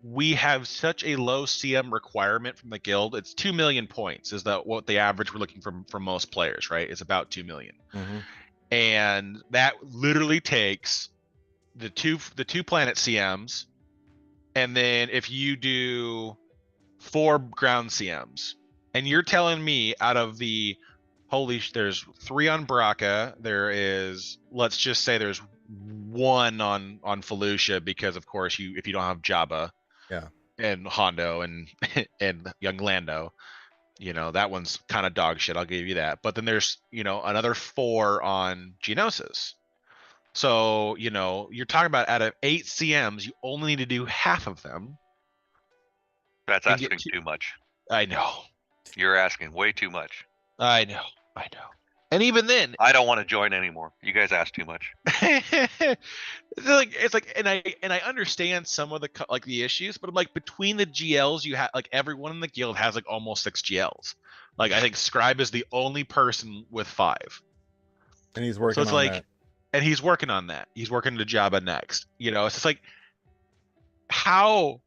we have such a low CM requirement from the guild. It's 2 million points is that what the average we're looking for most players, right? Is about 2 million. Mm-hmm. And that literally takes the two planet CMs. And then if you do 4 ground CMs, and you're telling me out of the there's 3 on Baraka, there is, let's just say there's 1 on Felucia, because of course if you don't have Jabba. Yeah. and Hondo and and Young Lando. You know, that one's kind of dog shit. I'll give you that. But then there's, you know, another 4 on Geonosis. So, you know, you're talking about out of 8 CMs, you only need to do half of them. That's and get asking too much. I know. You're asking way too much. I know. And even then, I don't want to join anymore. You guys ask too much. it's like, and I understand some of the like the issues, but I'm like, between the GLs, you have like everyone in the guild has like almost 6 GLs. Like I think Scribe is the only person with 5. And he's working So it's on like, that. and he's working on that. He's working to Jabba next. You know, it's just like, how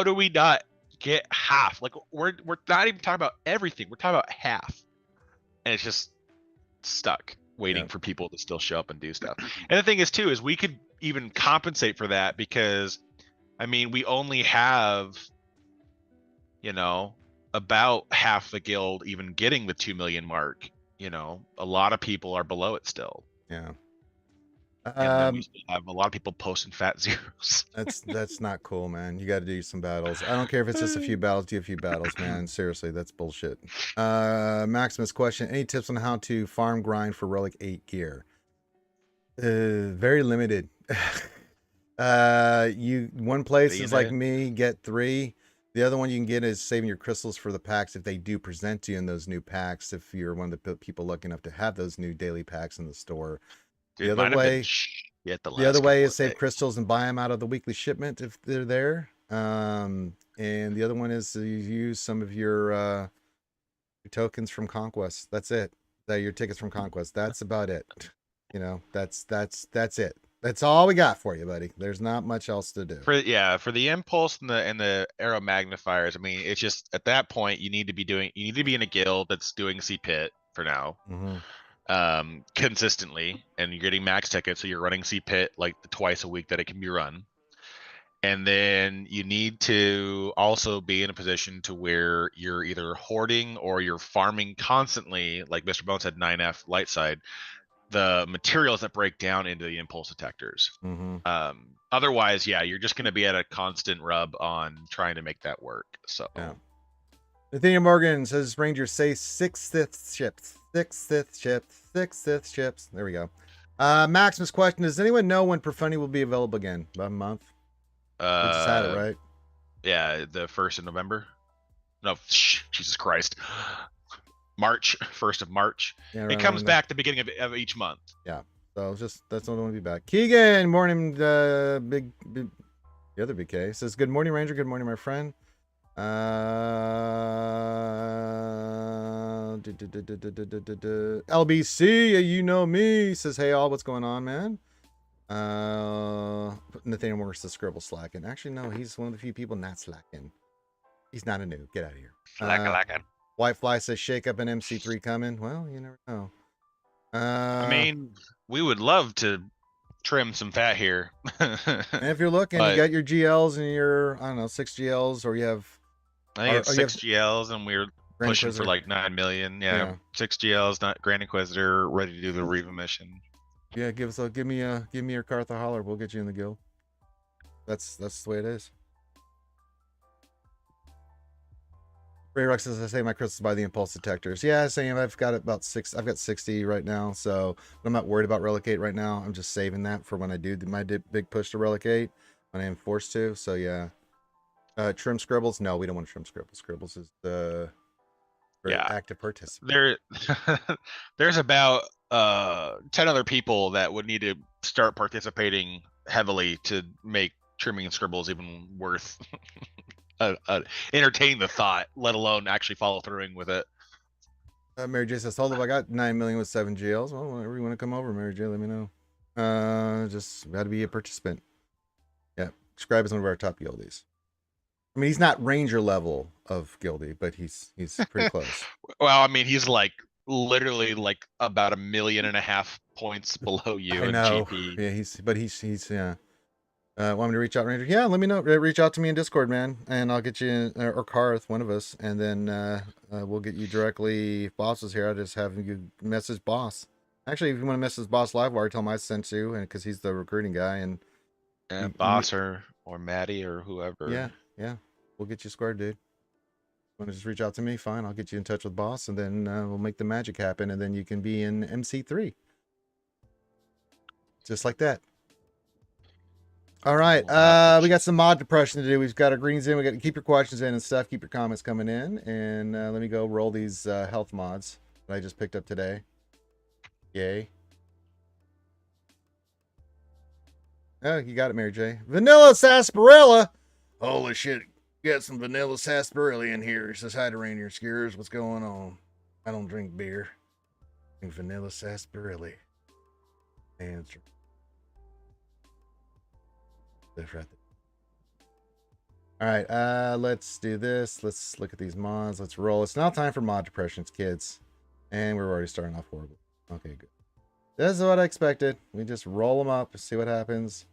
do we not get half? Like we're not even talking about everything. We're talking about half, and it's just stuck waiting for people to still show up and do stuff. And the thing is too, is we could even compensate for that because, I mean, we only have, you know, about half the guild even getting the 2 million mark. You know, a lot of people are below it still. Yeah. And then we still have a lot of people posting fat zeros. That's not cool, man. You got to do some battles. I don't care if it's just a few battles. Do a few battles, man. Seriously, that's bullshit. Maximus question: any tips on how to farm grind for Relic 8 gear? Very limited. One place is like me, get 3. The other one you can get is saving your crystals for the packs if they do present to you in those new packs. If you're one of the people lucky enough to have those new daily packs in the store. Dude, the other way, is save crystals and buy them out of the weekly shipment if they're there. And the other one is you use some of your tokens from Conquest. That's it. Your tickets from Conquest. That's about it. You know, that's it. That's all we got for you, buddy. There's not much else to do. For the impulse and the arrow magnifiers. I mean, it's just at that point you need to be in a guild that's doing C-Pit for now. Mm-hmm. Consistently, and you're getting max tickets, so you're running C-Pit like twice a week that it can be run. And then you need to also be in a position to where you're either hoarding or you're farming constantly, like Mr. Bones said, 9F light side, the materials that break down into the impulse detectors. Mm-hmm. Otherwise, you're just going to be at a constant rub on trying to make that work. So Nathaniel Morgan says, Ranger, say 6th ships. 6th ships. There we go. Maximus question: does anyone know when Profundity will be available again? About a month? We just had it, right? Yeah, the 1st of November. No, Jesus Christ. March, 1st of March. Yeah, it comes back the beginning of each month. Yeah. So that's when I want to be back. Keegan, morning, big the other Big K says, good morning, Ranger. Good morning, my friend. LBC, you know me, says, hey all, what's going on, man? Nathaniel Morris says Scribble slacking. Actually, no, he's one of the few people not slacking. He's not a noob. Get out of here. Slacking. Whitefly says shake up an MC3 coming. Well, you never know. I mean, we would love to trim some fat here. And if you're looking, you got your GLs and your, I don't know, 6 GLs, or you have, I think it's 6 GLs, and we're pushing for like 9 million. Yeah, 6 GLs, not Grand Inquisitor, ready to do the Reva mission. Yeah, give me your Cartha holler. We'll get you in the guild. That's the way it is. Ray Rex says, I say my crystals by the impulse detectors. Yeah, same. I've got about 6. I've got 60 right now, so I'm not worried about Relicate right now. I'm just saving that for when I do my big push to Relicate when I am forced to. So yeah. Trim Scribbles? No, we don't want to trim Scribbles. Scribbles is the active participant. There's about 10 other people that would need to start participating heavily to make trimming and Scribbles even worth entertain the thought, let alone actually follow through with it. Mary J says, hold up, I got 9 million with 7 GLs. Well, whenever you want to come over, Mary J, let me know. Just got to be a participant. Yeah, Scribe is one of our top guildies. I mean, he's not Ranger level of guildie, but he's pretty close. Well, I mean, he's like literally like about 1.5 million points below you in GP. Yeah, he's yeah. Want me to reach out, Ranger? Yeah, let me know. Reach out to me in Discord, man, and I'll get you in, or Karth, one of us, and then we'll get you directly. If Boss is here, I'll just have you message Boss. Actually, if you want to message Boss Livewire, tell him I sent you, and because he's the recruiting guy, and Boss or Maddie or whoever. Yeah. We'll get you squared, dude. Want to just reach out to me? Fine, I'll get you in touch with boss, and then we'll make the magic happen, and then you can be in MC3. Just like that. All right, we got some mod depression to do. We've got our greens in. We got to keep your questions in and stuff. Keep your comments coming in, and let me go roll these health mods that I just picked up today. Yay! Oh, you got it, Mary J. Vanilla sarsaparilla. Holy shit! Got some vanilla sarsaparilla in here. It says hi to Rainier Skiers. What's going on? I don't drink beer. I drink vanilla sarsaparilla. Answer. That's right there. All right, let's do this. Let's look at these mods. Let's roll. It's now time for mod depressions, kids. And we're already starting off horrible. Okay, good. This is what I expected. We just roll them up, see what happens.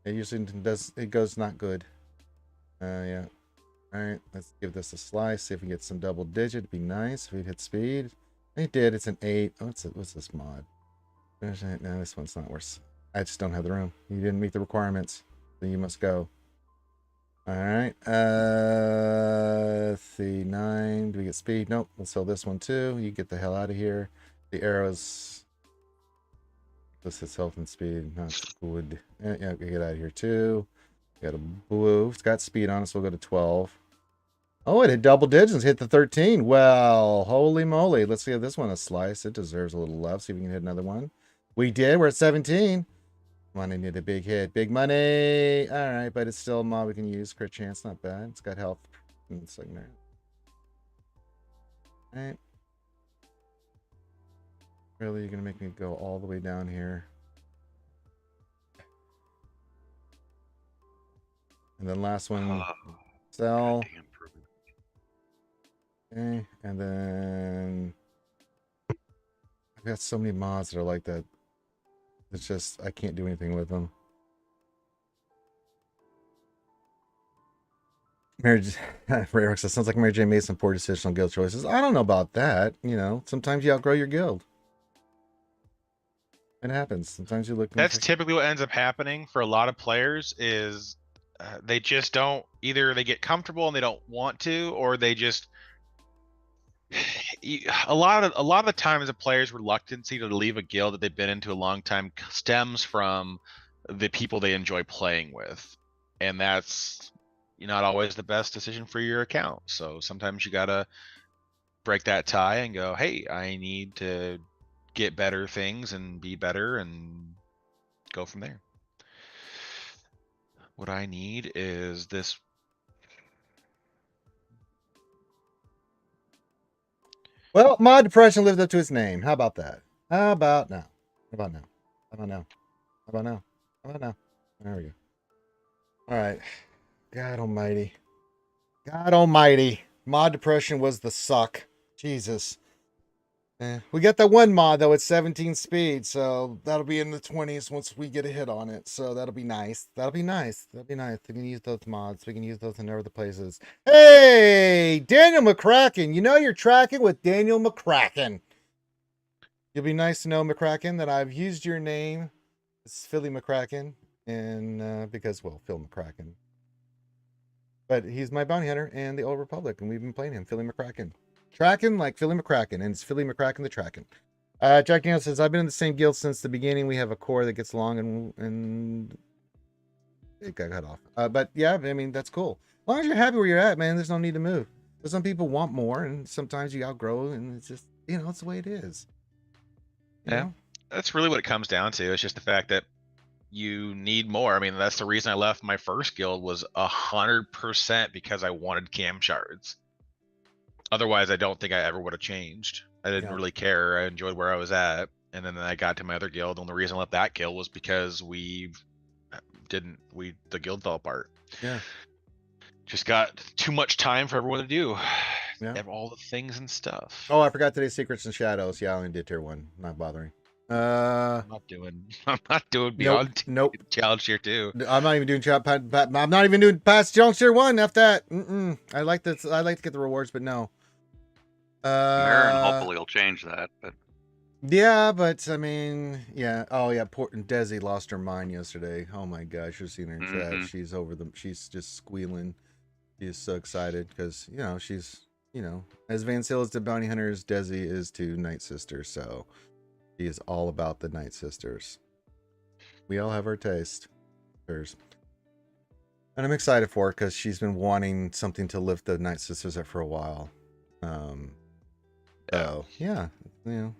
It usually does. It goes not good. Yeah. All right, let's give this a slice. See if we get some double digit. It'd be nice if we hit speed. It did. It's an 8. Oh, what's this mod? No, this one's not worse. I just don't have the room. You didn't meet the requirements. Then you must go. All right. Let's see. 9. Do we get speed? Nope. Let's sell this one too. You get the hell out of here. The arrows. This is health and speed. Not good. Yeah, we get out of here too. Got a blue. It's got speed on it, so we'll go to 12. Oh, it hit double digits. Hit the 13. Well, holy moly. Let's give this one a slice. It deserves a little love. See if we can hit another one. We did. We're at 17. Come on, I need a big hit. Big money. All right, but it's still a mod we can use. Crit chance, not bad. It's got health. It's like there. All right. Really, you're going to make me go all the way down here. And then last one, sell. Okay, and then I've got so many mods that are like that. It's just, I can't do anything with them. Mary Ray says, sounds like Mary J made some poor decisions on guild choices. I don't know about that. You know, sometimes you outgrow your guild. It happens. Sometimes you look. That's typically what ends up happening for a lot of players is they just don't, either they get comfortable and they don't want to, or they just a lot of the times a player's reluctancy to leave a guild that they've been into a long time stems from the people they enjoy playing with, and that's not always the best decision for your account. So sometimes you gotta break that tie and go, hey, I need to get better things and be better and go from there. What I need is this. Well, mod depression lived up to its name. How about that? How about now? How about now? How about now? How about now? How about now? There we go. All right. God almighty. God almighty. Mod depression was the suck. Jesus. We got that one mod though at 17 speed, so that'll be in the 20s once we get a hit on it. So that'll be nice. That'll be nice. That'll be nice. We can use those mods. We can use those in other places. Hey, Daniel McCracken. You know you're tracking with Daniel McCracken. It'll be nice to know, McCracken, that I've used your name. It's Philly McCracken, and because, well, Phil McCracken. But he's my bounty hunter in the Old Republic, and we've been playing him, Philly McCracken. Tracking like Philly McCracken, and it's Philly McCracken the Tracking. Jack Daniel says, I've been in the same guild since the beginning. We have a core that gets long and it got cut off. But yeah, I mean, that's cool. As long as you're happy where you're at, man, there's no need to move. But some people want more, and sometimes you outgrow, and it's just, it's the way it is. You know? That's really what it comes down to. It's just the fact that you need more. I mean, that's the reason I left my first guild was 100% because I wanted cam shards. Otherwise, I don't think I ever would have changed. I didn't really care. I enjoyed where I was at. And then I got to my other guild. And the reason I left that guild was because the guild fell apart. Yeah. Just got too much time for everyone to do. Yeah. Have all the things and stuff. Oh, I forgot today's Secrets and Shadows. Yeah, I only did tier 1. Not bothering. I'm not doing beyond challenge tier 2. I'm not even doing I'm not even doing past challenge tier 1. F that. I like this. I like to get the rewards, but no. Marin hopefully will change that, but yeah, but I mean, yeah. Oh yeah, Desi lost her mind yesterday. Oh my gosh, you've seen her in chat. She's over them. She's just squealing. She is so excited because, you know, she's, you know, as Van Sale is to Bounty Hunters, Desi is to Night Sisters. So she is all about the Night Sisters. We all have our taste. Hers. And I'm excited for it because she's been wanting something to lift the Night Sisters up for a while. So, yeah, you know.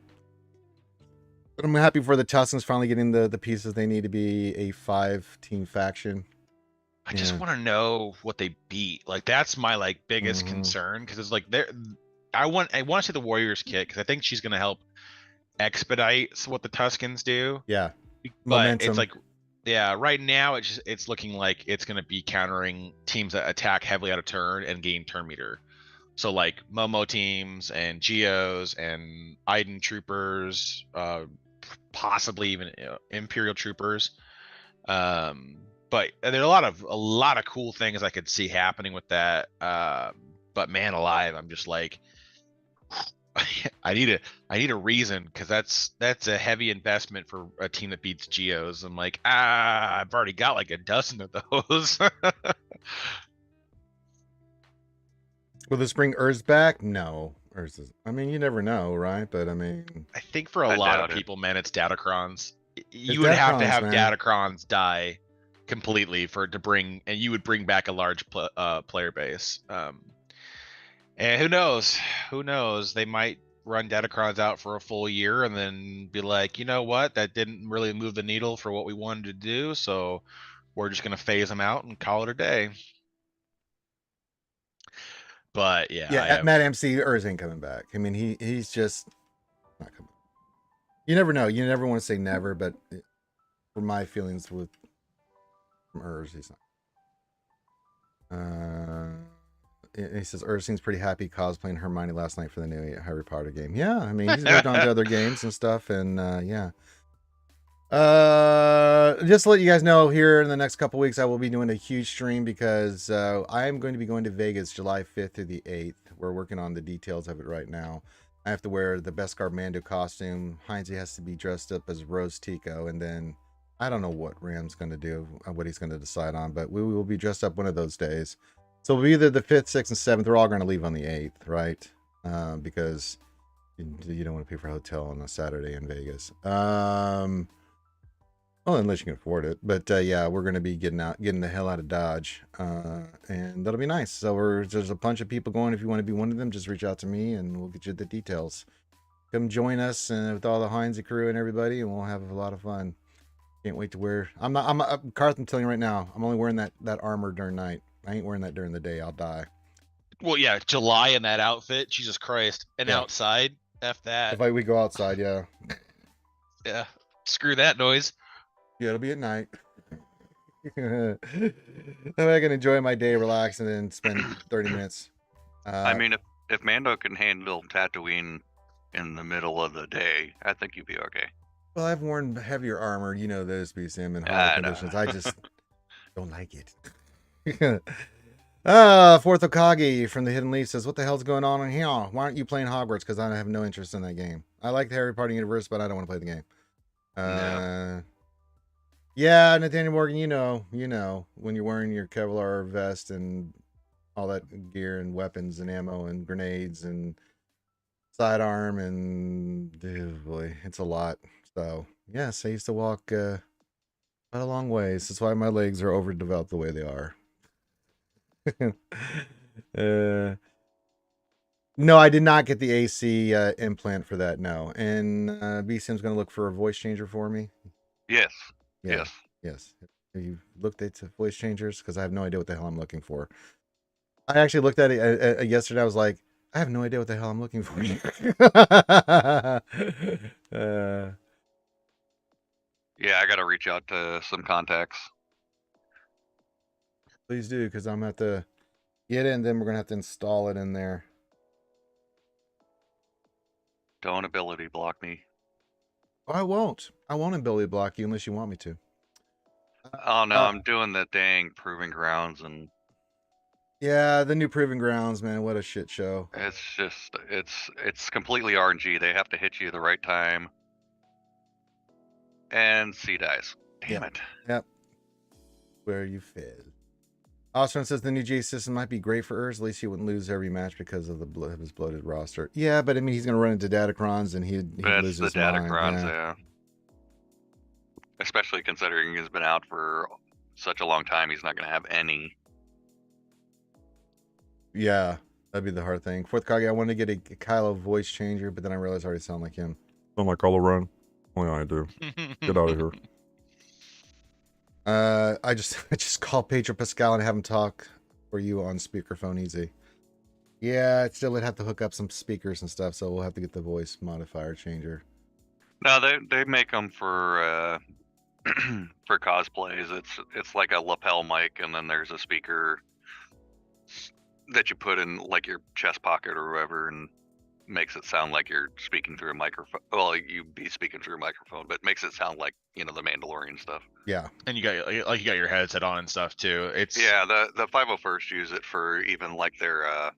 But I'm happy for the Tussons finally getting the pieces they need to be a 5-team faction. I just want to know what they beat. Like that's my like biggest concern because it's like I want to see the Warriors kit because I think she's gonna help expedite what the Tuscans do. Yeah, but momentum. it's like, yeah, right now it's looking like it's gonna be countering teams that attack heavily out of turn and gain turn meter. So like Momo teams and Geos and Iden troopers, possibly even Imperial troopers. But there are a lot of cool things I could see happening with that. But man alive, I'm just like, I need a reason because that's a heavy investment for a team that beats Geos. I'm like, I've already got like a dozen of those. Will this bring Urz back? No. Urz is, I mean, you never know, right? But I mean, I think for a I lot of doubt it. people, man, it's Datacrons. You It's would have to Datacrons, have man. Datacrons die completely for it to bring, and you would bring back a large player base. And who knows? Who knows? They might run Datacrons out for a full year and then be like, you know what? That didn't really move the needle for what we wanted to do, so we're just gonna phase them out and call it a day. But yeah, I yeah, have. Matt MC Urz ain't coming back. I mean, he's just not coming. You never know. You never want to say never, but for my feelings with from Urz, he's not. He says Urz seems pretty happy cosplaying Hermione last night for the new Harry Potter game. Yeah, I mean, he's moved on to other games and stuff, and yeah. Just to let you guys know, here in the next couple weeks, I will be doing a huge stream because I am going to be going to Vegas July 5th through the 8th. We're working on the details of it right now. I have to wear the Beskar Mando costume. Heinze has to be dressed up as Rose Tico, and then I don't know what Ram's going to do, what he's going to decide on, but we will be dressed up one of those days. So it'll be either the 5th, 6th, and 7th. We're all going to leave on the 8th, right? Because you don't want to pay for a hotel on a Saturday in Vegas. Well, unless you can afford it. But yeah, we're going to be getting the hell out of Dodge. And that'll be nice. So there's a bunch of people going. If you want to be one of them, just reach out to me and we'll get you the details. Come join us with all the Heinze crew and everybody, and we'll have a lot of fun. Can't wait to wear. Carth, I'm telling you right now, I'm only wearing that armor during night. I ain't wearing that during the day. I'll die. Well, yeah, July in that outfit, Jesus Christ, and Yeah. outside, F that. If we go outside, yeah. Yeah, screw that noise. Yeah, it'll be at night. That way I can enjoy my day, relax, and then spend 30 minutes. I mean, if Mando can handle Tatooine in the middle of the day, I think you'd be okay. Well, I've worn heavier armor, you know this, BCM, in I hotter know. conditions. I just don't like it. Fourth Okage from the Hidden Leaf says, what the hell's going on in here? Why aren't you playing Hogwarts? Because I have no interest in that game. I like the Harry Potter universe, but I don't want to play the game. No. Yeah, Nathaniel Morgan, you know, when you're wearing your Kevlar vest and all that gear and weapons and ammo and grenades and sidearm and boy, it's a lot. So yes, I used to walk quite a long ways. That's why my legs are overdeveloped the way they are. No, I did not get the AC implant for that. No, and BCM's going to look for a voice changer for me. Yes. Yeah. Yes. Yes. Have you looked at voice changers? Because I have no idea what the hell I'm looking for. I actually looked at it yesterday. I was like, I have no idea what the hell I'm looking for. Yeah, I got to reach out to some contacts. Please do, because I'm going to have to get it, and then we're going to have to install it in there. Don't ability block me. I won't. I won't ability block you unless you want me to. Oh no, I'm doing the dang proving grounds, and yeah, the new proving grounds, man. What a shit show. it's just it's completely RNG. They have to hit you the right time, and C dies. Damn it. Yep. Where you fell. Ostron says the new G system might be great for Urs. At least he wouldn't lose every match because of his bloated roster. Yeah, but I mean, he's going to run into Datacrons and he'd lose That's the his mind. Datacrons, Yeah. yeah. Especially considering he's been out for such a long time, he's not going to have any. Yeah, that'd be the hard thing. Fourth Kage, I wanted to get a Kylo voice changer, but then I realized I already sound like him. Sound like Kylo Ren. Oh, yeah, I do. Get out of here. I just call Pedro Pascal and have him talk for you on speakerphone easy. Yeah, it still would have to hook up some speakers and stuff, so we'll have to get the voice modifier changer. No, they make them for for cosplays. It's like a lapel mic, and then there's a speaker that you put in like your chest pocket or whatever, and makes it sound like you're speaking through a microphone. Well, you'd be speaking through a microphone, but makes it sound like, you know, the Mandalorian stuff. Yeah. And you got your headset on and stuff too. It's Yeah, the 501st use it for even like their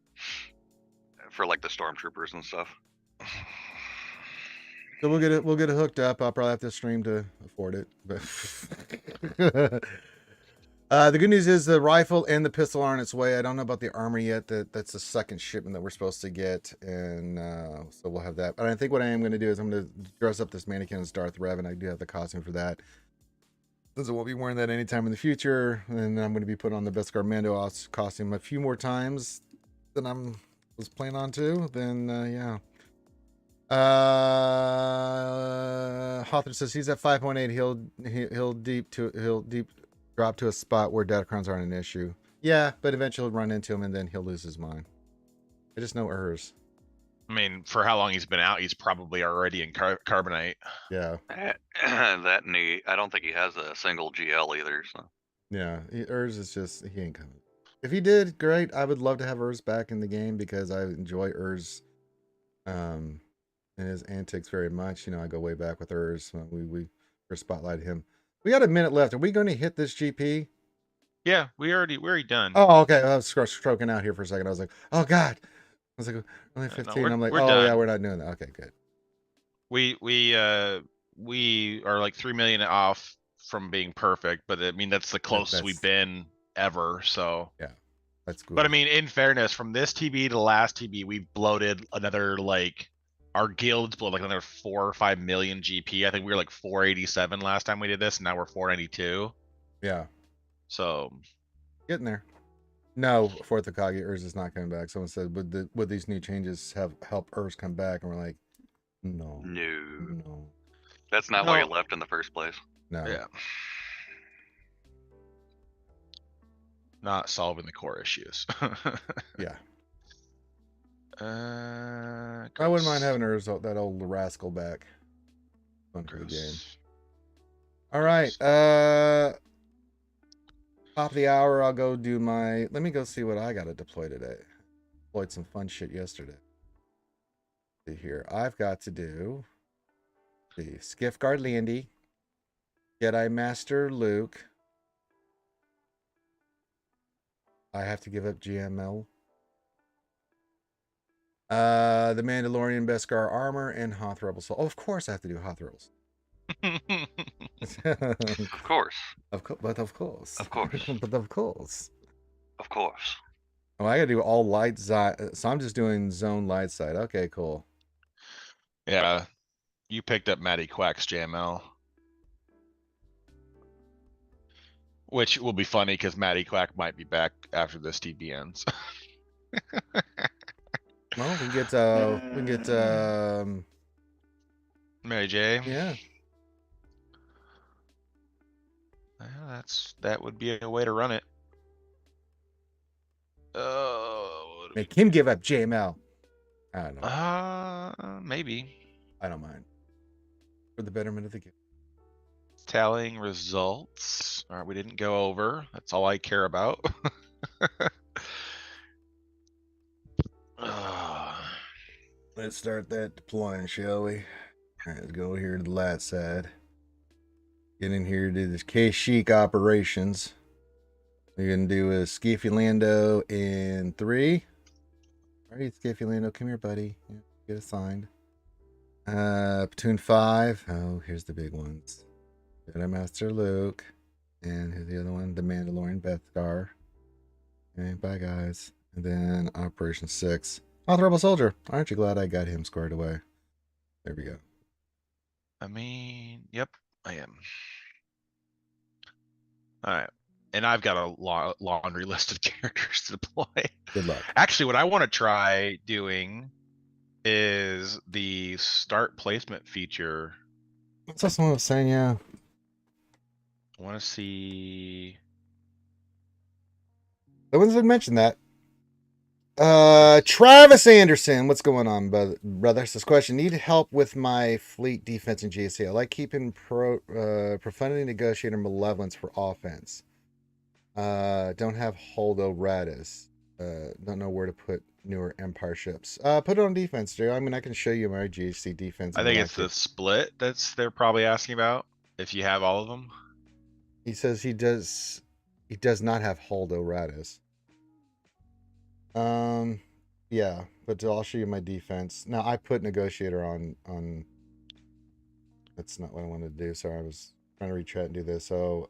for like the stormtroopers and stuff. So we'll get it hooked up. I'll probably have to stream to afford it. But the good news is the rifle and the pistol are on its way. I don't know about the armor yet. That's the second shipment that we're supposed to get, and so we'll have that. But I think what I am going to do is I'm going to dress up this mannequin as Darth Revan. I do have the costume for that. Since I won't be wearing that anytime in the future, and I'm going to be putting on the Beskar Mando costume a few more times than I was planning on to. Then yeah. Hawthorne says he's at 5.8. He'll deep drop to a spot where Datacrons aren't an issue. Yeah, but eventually he'll run into him and then he'll lose his mind. I just know Urs. I mean, for how long he's been out, he's probably already in carbonite. Yeah. That and I don't think he has a single GL either. So Yeah, Urs is just, he ain't coming. If he did, great. I would love to have Urs back in the game because I enjoy Urs and his antics very much. You know, I go way back with Urs. We first spotlighted him. We got a minute left. Are we going to hit this GP? Yeah, we're already done. Oh, okay. I was stroking out here for a second. I was like, oh God. I was like, only 15. No, I'm like, we're oh done. yeah, we're not doing that. Okay, good. We are like 3 million off from being perfect, but I mean that's the closest we've been ever. So yeah, that's good. But I mean, in fairness, from this TB to the last TB, we've bloated another like our guilds blow like another 4 or 5 million GP. I think we were like 487 last time we did this, and now we're 492. Yeah. So getting there. No, Fourth Akagi, Urs is not coming back. Someone said, would these new changes help Urs come back? And we're like, no. That's not why you left in the first place. No. Yeah. Not solving the core issues. Yeah. I wouldn't mind having Urs, that old rascal back. Fun for the game. All right. Top of the hour, I'll go do my. Let me go see what I got to deploy today. Deployed some fun shit yesterday. See here, I've got to do the Skiff Guard Landy, Jedi Master Luke. I have to give up GML. The Mandalorian Beskar armor and Hoth Rebel Soul. Oh, of course I have to do Hoth Rebel Soul. Of course. But of course. Of course. But of course. Of course. Oh, I gotta do all light side. So I'm just doing zone light side. Okay, cool. Yeah. You picked up Matty Quack's JML. Which will be funny because Matty Quack might be back after this TB ends. Well, we get Mary J. Yeah. Well, that would be a way to run it. Oh, Make him give up JML. I don't know. Maybe. I don't mind. For the betterment of the game. Tallying results. All right, we didn't go over. That's all I care about. Let's start that deploying, shall we? All right, let's go here to the light side. Get in here to do this K-Chic operations. We're going to do a Skiffy Lando in 3. All right, Skiffy Lando, come here, buddy. Yeah, get assigned. Platoon 5. Oh, here's the big ones. Jedi Master Luke. And here's the other one, the Mandalorian Beskar. Okay, bye guys. And then Operation 6. Oh, the Rebel Soldier. Aren't you glad I got him squared away? There we go. I mean, yep, I am. All right. And I've got a laundry list of characters to deploy. Good luck. Actually, what I want to try doing is the start placement feature. That's what someone was saying, yeah. I want to see. No one's mentioned that. Travis Anderson, what's going on, brother? This question: need help with my fleet defense in GSC. I like keeping profundity, negotiator, malevolence for offense. Don't have Holdo Radis. Don't know where to put newer Empire ships. Put it on defense, Joe. I mean, I can show you my GSC defense. I think it's the split they're probably asking about. If you have all of them. He says he does. He does not have Holdo Radis. Yeah, but I'll show you my defense. Now I put negotiator on. That's not what I wanted to do. Sorry, I was trying to retread and do this. So,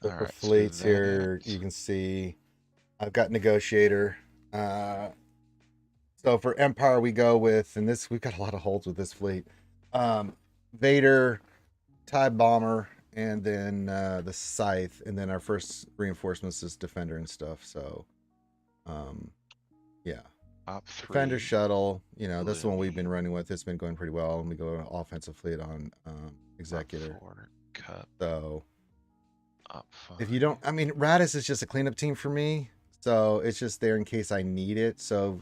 look for fleets so here. You can see I've got negotiator. So for Empire we go with, and this we've got a lot of holds with this fleet. Vader, TIE bomber, and then the Scythe, and then our first reinforcements is Defender and stuff. So, yeah. Defender shuttle, you know, that's the one we've been running with. It's been going pretty well, and we go to offensive fleet on Executor. So, if you don't, I mean, Radis is just a cleanup team for me. So it's just there in case I need it. So,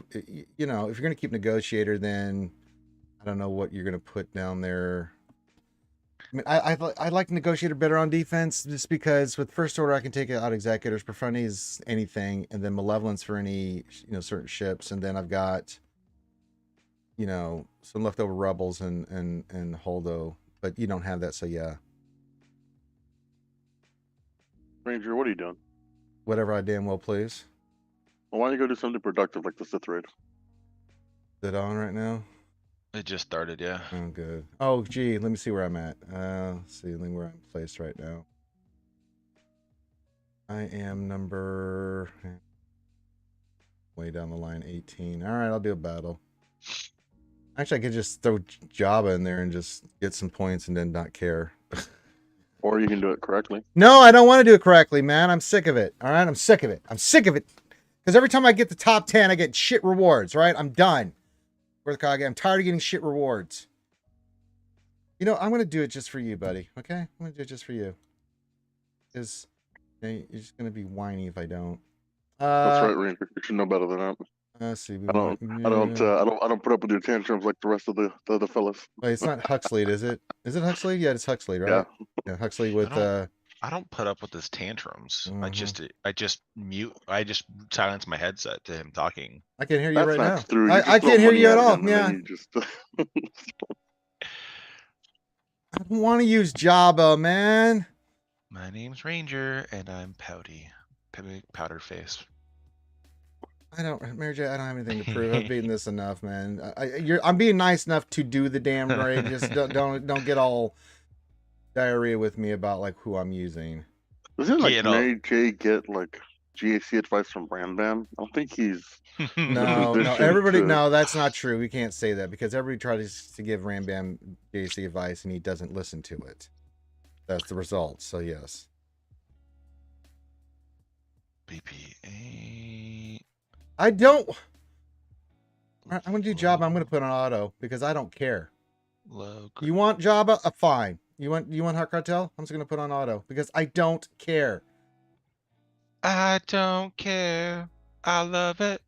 you know, if you're going to keep negotiator, then I don't know what you're going to put down there. I mean, I like negotiator better on defense just because with first order I can take out executors, profundity is anything, and then malevolence for any, you know, certain ships, and then I've got, you know, some leftover rebels and Holdo, but you don't have that, so yeah. Ranger, what are you doing? Whatever I damn well please. Well, why don't you go do something productive like the Sith raid? Is it on right now? It just started, yeah. Oh, good. Oh, gee, let me see where I'm at. Let's see where I'm placed right now. I am number way down the line, 18. All right, I'll do a battle. Actually, I could just throw Jabba in there and just get some points and then not care. Or you can do it correctly. No, I don't want to do it correctly, man. I'm sick of it. All right, I'm sick of it. I'm sick of it. Because every time I get the top 10, I get shit rewards, right? I'm done. I'm tired of getting shit rewards. You know, I'm going to do it just for you, buddy. Okay? I'm going to do it just for you. Because you're just going to be whiny if I don't. That's right, Ranger. You should know better than that. Let's see. I don't put up with your tantrums like the rest of the other fellas. Wait, it's not Huxley, is it? Is it Huxley? Yeah, it's Huxley, right? Yeah, Huxley with I don't put up with his tantrums. I just silence my headset to him talking. I can hear you right now. I can't hear you at all. Yeah. I don't want to use Jabba, man. My name's Ranger and I'm pouty. Powder face. Mary J, I don't have anything to prove. I've beaten this enough, man. I'm being nice enough to do the damn raid. Just don't get all diarrhea with me about like who I'm using. Doesn't like Mary J get like GAC advice from Bram Bam? I don't think he's no everybody no, that's not true. We can't say that because everybody tries to give Ram Bam GAC advice and he doesn't listen to it. That's the result. So yes. BPA. I'm gonna do Jabba. I'm gonna put on auto because I don't care. You want Jabba? Fine. You want Hot Cartel? I'm just gonna put on auto because I don't care. I don't care. I love it.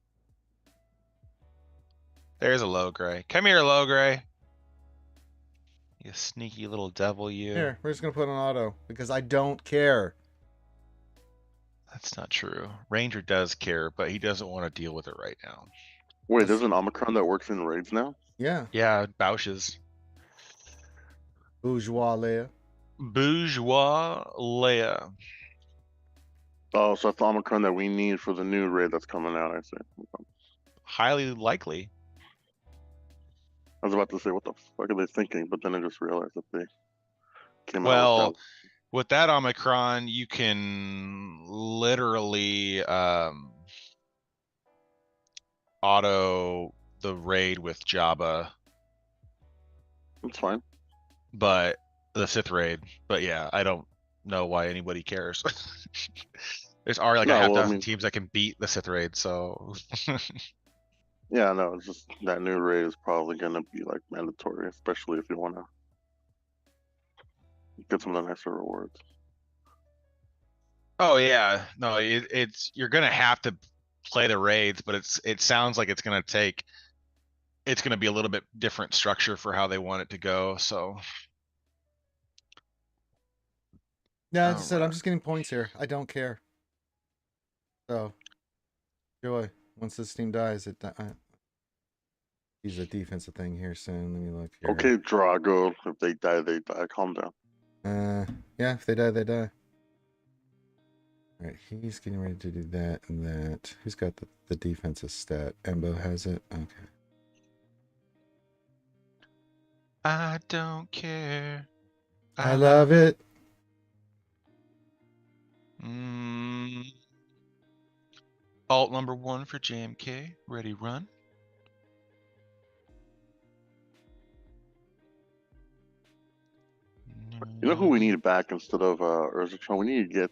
There's a low gray. Come here, low gray. You sneaky little devil, you. Here, we're just gonna put on auto because I don't care. That's not true. Ranger does care, but he doesn't want to deal with it right now. Wait, there's an Omicron that works in raids now? Yeah. Yeah, Bausch's. Bourgeois Leia. Bourgeois Leia. Oh, so that's the Omicron that we need for the new raid that's coming out, I see. Highly likely. I was about to say, what the fuck are they thinking? But then I just realized that they came out. Well, With that Omicron, you can literally auto the raid with Jabba, It's fine. but the Sith raid. But yeah, I don't know why anybody cares. There's already like No, a half well, I dozen mean- teams that can beat the Sith raid, so Yeah, no, it's just that new raid is probably gonna be like mandatory, especially if you want to get some of the nicer rewards. oh yeah, no, it's you're gonna have to play the raids, but it sounds like it's gonna be a little bit different structure for how they want it to go. So Yeah, I just said I'm Alright. just getting points here. I don't care. So, Joy, once this team dies, use a defensive thing here soon. Let me look here. Okay, Drago. If they die, they die. Calm down. Yeah, if they die, they die. All right, he's getting ready to do that and that. Who's got the defensive stat? Embo has it. Okay. I don't care. I love it. Alt number 1 for JMK. Ready, run. You know who we need back instead of Urzatron? We need to get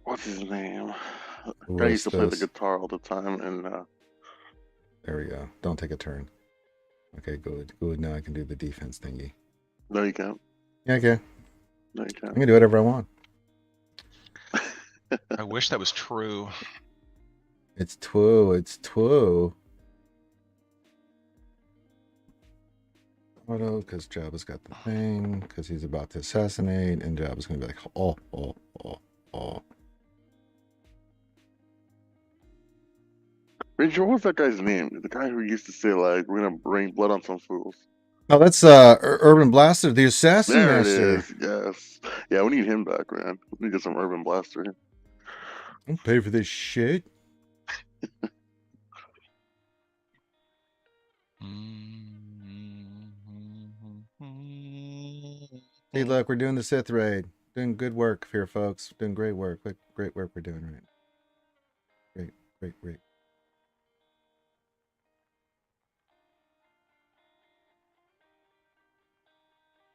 what's his name? The guy used to play the Rostos. guitar all the time, and There we go. Don't take a turn. Okay, good. Good. Now I can do the defense thingy. no, you can't. Yeah, okay. No, you I can't. can do whatever I want. I wish that was true. It's two. It's two. Auto, because Jabba's got the thing, because he's about to assassinate, and Jabba's going to be like, oh. Ranger, what was that guy's name? The guy who used to say like, "We're gonna rain blood on some fools." Oh, that's Urban Blaster, the assassin There it master. is. Yes. Yeah, we need him back, man. We need to get some Urban Blaster. Don't pay for this shit. Hey, look, we're doing the Sith raid. Doing good work here, folks. Doing great work. Great work we're doing right now. Great.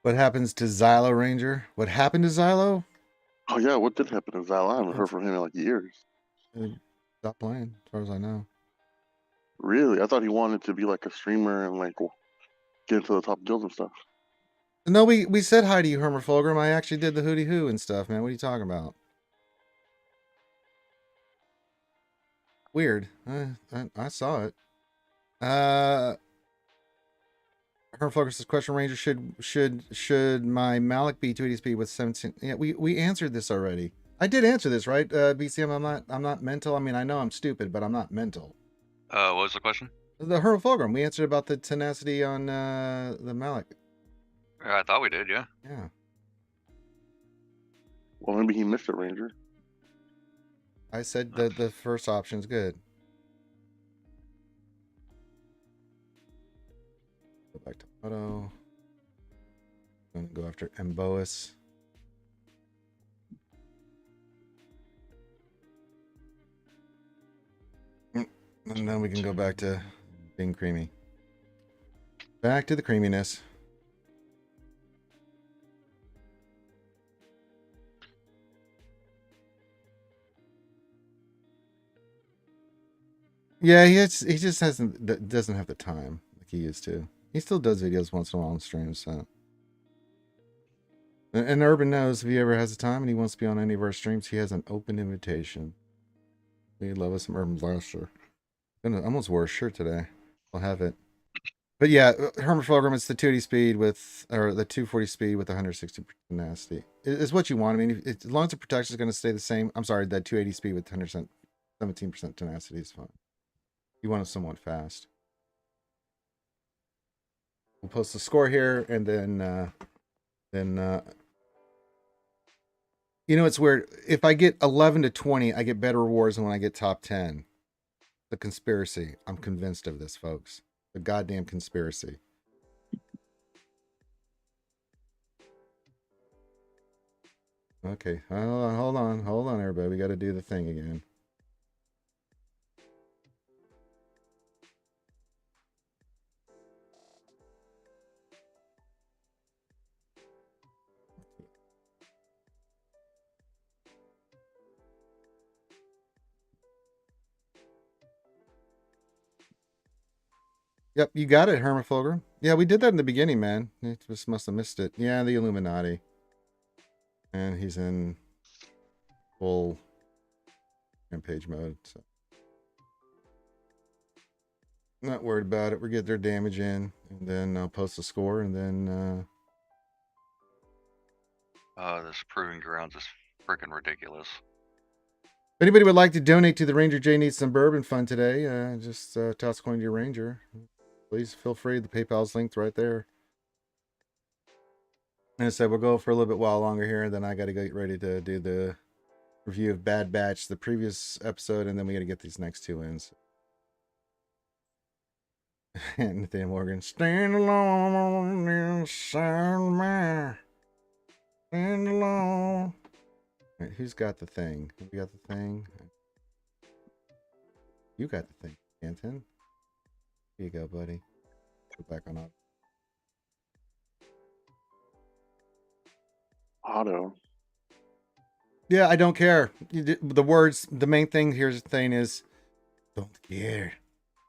What happens to Xylo Ranger? What happened to Xylo? Oh yeah, what did happen to Zal? I haven't heard from him in like years. Stop playing, as far as I know. Really? I thought he wanted to be like a streamer and like get into the top guilds and stuff. No, we said hi to you, Hermer Fulgrim. I actually did the hootie hoo and stuff, man. What are you talking about? Weird. I saw it. Hermer Fulgrim says, question Ranger, should my Malik be 280 speed with 17? Yeah, we answered this already. I did answer this, right? BCM, I'm not mental. I mean, I know I'm stupid, but I'm not mental. What was the question? The Hermer Fulgrim. We answered about the tenacity on the Malik. I thought we did, yeah. Yeah. Well, maybe he missed it, Ranger. I said the first option's good. Go back to auto. I'm gonna go after Emboas. And then we can go back to being creamy. Back to the creaminess. Yeah, he just doesn't have the time like he used to. He still does videos once in a while on streams, so. And Urban knows if he ever has the time and he wants to be on any of our streams, he has an open invitation. We love us some Urban Blaster. I almost wore a shirt today. I'll have it. But yeah, Hermer Fulgrim, it's the 280 speed with, or the 240 speed with 160 tenacity. It's what you want. I mean, as long as the protection is going to stay the same. I'm sorry, that 280 speed with 17% tenacity is fine. You want it somewhat fast. We'll post the score here, and then you know, it's weird. If I get 11 to 20, I get better rewards than when I get top 10. The conspiracy. I'm convinced of this, folks. The goddamn conspiracy. Okay, hold on, everybody. We got to do the thing again. Yep, you got it, Hermafloger. Yeah, we did that in the beginning, man. You just must have missed it. Yeah, the Illuminati. And he's in full rampage mode. So. Not worried about it. We get their damage in, and then I'll post the score, and then This proving grounds is freaking ridiculous. if anybody would like to donate to the Ranger J Needs some bourbon fund today, just toss a coin to your Ranger. Please feel free. The PayPal's linked right there. And I said we'll go for a little bit while longer here, and then I got to get ready to do the review of Bad Batch, the previous episode, and then we got to get these next two in. So. And Nathaniel Morgan, stand alone inside me. Stand alone. All right, who's got the thing? We got the thing. You got the thing, Anton. Here you go, buddy. Go back on auto. Auto. Yeah, I don't care. The words, the main thing here's the thing is, don't care.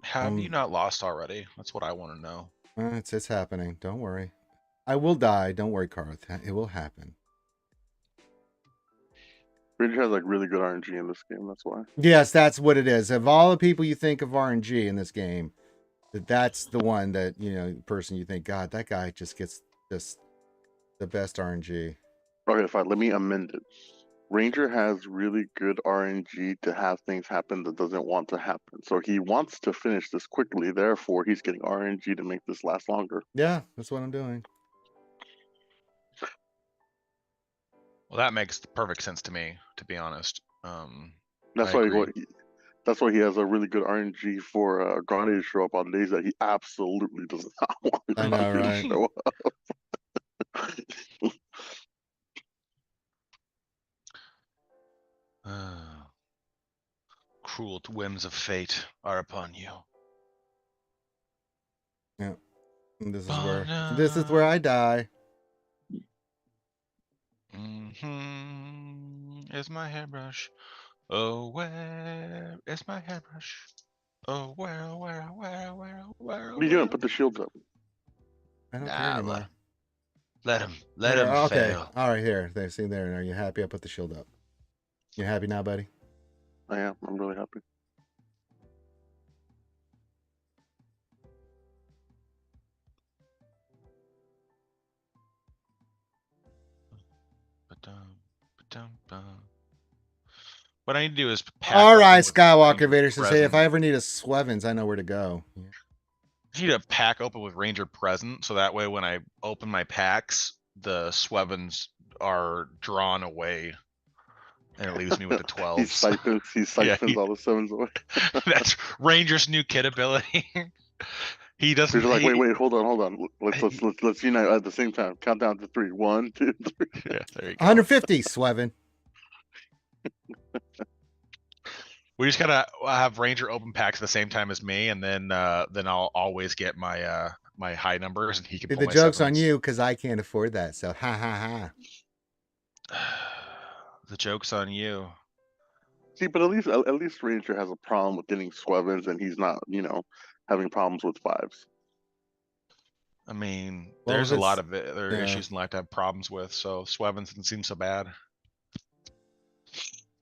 Have you not lost already? That's what I want to know. It's happening. Don't worry. I will die. Don't worry, Karth. It will happen. Ranger has like really good RNG in this game. That's why. Yes, that's what it is. Of all the people you think of RNG in this game, that's the one that, you know, person you think, God, that guy just gets just the best RNG. Okay, fine. Let me amend it. Ranger has really good RNG to have things happen that doesn't want to happen. So he wants to finish this quickly. Therefore, he's getting RNG to make this last longer. Yeah, that's what I'm doing. Well, that makes perfect sense to me, to be honest. That's I why agree. that's why he has a really good RNG for Grande to show up on days that he absolutely does not want I know, Grande right? to show up. Cruel whims of fate are upon you. Yeah. And this is where I die. Is my hairbrush? Oh, where is my hairbrush? Oh, where? What are you doing? Put the shields up. I don't care anymore. Let him Here, okay. fail. All right, here. They see there. Are you happy? I put the shield up. You happy now, buddy? I am. I'm really happy. What I need to do is pack. All open right, with Skywalker Ranger Vader says, hey, if present. I ever need a Swevens, I know where to go. Yeah. I need to pack open with Ranger present, so that way when I open my packs, the Swevens are drawn away, and it leaves me with the 12s. He siphons all the 7s away. That's Ranger's new kid ability. He doesn't. He's like, wait, hold on. Let's unite at the same time. Count down to 3. 1, 2, 3. Yeah, there you go. 150, Sweven. We just gotta have Ranger open packs at the same time as me, and then I'll always get my my high numbers, and he can. See, Pull the my joke's sevens. on you because I can't afford that. So ha ha ha. The joke's on you. See, but at least Ranger has a problem with getting Swevens, and he's not, having problems with 5s. I mean, Well, there's a lot it's- of other yeah. issues in life to have problems with, so Swevens doesn't seem so bad.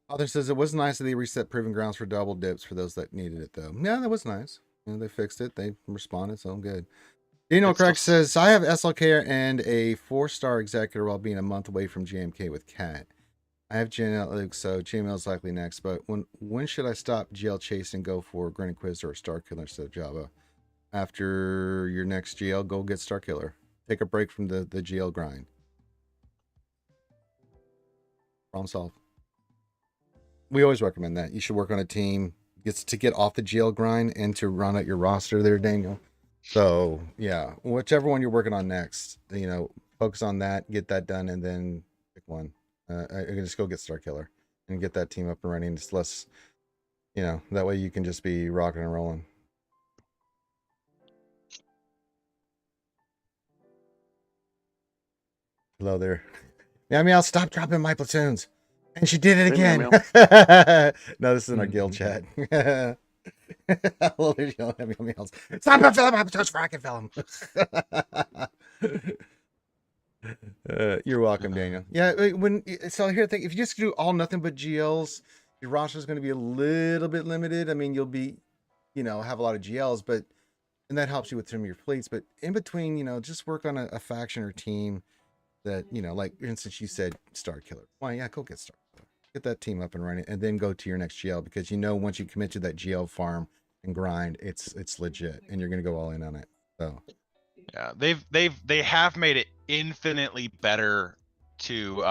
Author says it was nice that they reset proving grounds for double dips for those that needed it, though. Yeah, that was nice. You know, they fixed it. They responded, so I'm good. Daniel It's Craig still- says, I have SLK and a 4-star executor while being a month away from GMK with Cat. I have GNL, so GML is likely next, but when should I stop GL chase and go for Grin Inquisitor or Star Killer instead of Java? After your next GL, go get Star Killer. Take a break from the GL grind. Problem solved. We always recommend that. You should work on a team to get off the GL grind and to run out your roster there, Daniel. So yeah, whichever one you're working on next, focus on that, get that done, and then pick one. I can just go get Star Killer and get that team up and running. It's less, that way you can just be rocking and rolling. Hello there. Meow, stop dropping my platoons. And she did it Hey, again. Meow, No, this is in our guild chat. Hello there, yelling at me on meows. Stop it, Philip. I'm just fracking film. You're welcome, Daniel. Yeah, so here the thing, if you just do all nothing but GLs, your roster is going to be a little bit limited. I mean, you'll be, have a lot of GLs, and that helps you with some of your fleets. But in between, just work on a faction or team that, like for instance, you said Star Killer. Why, yeah, go get Star Killer. Get that team up and running, and then go to your next GL, because once you commit to that GL farm and grind, it's legit, and you're going to go all in on it. So. Yeah, they have made it infinitely better to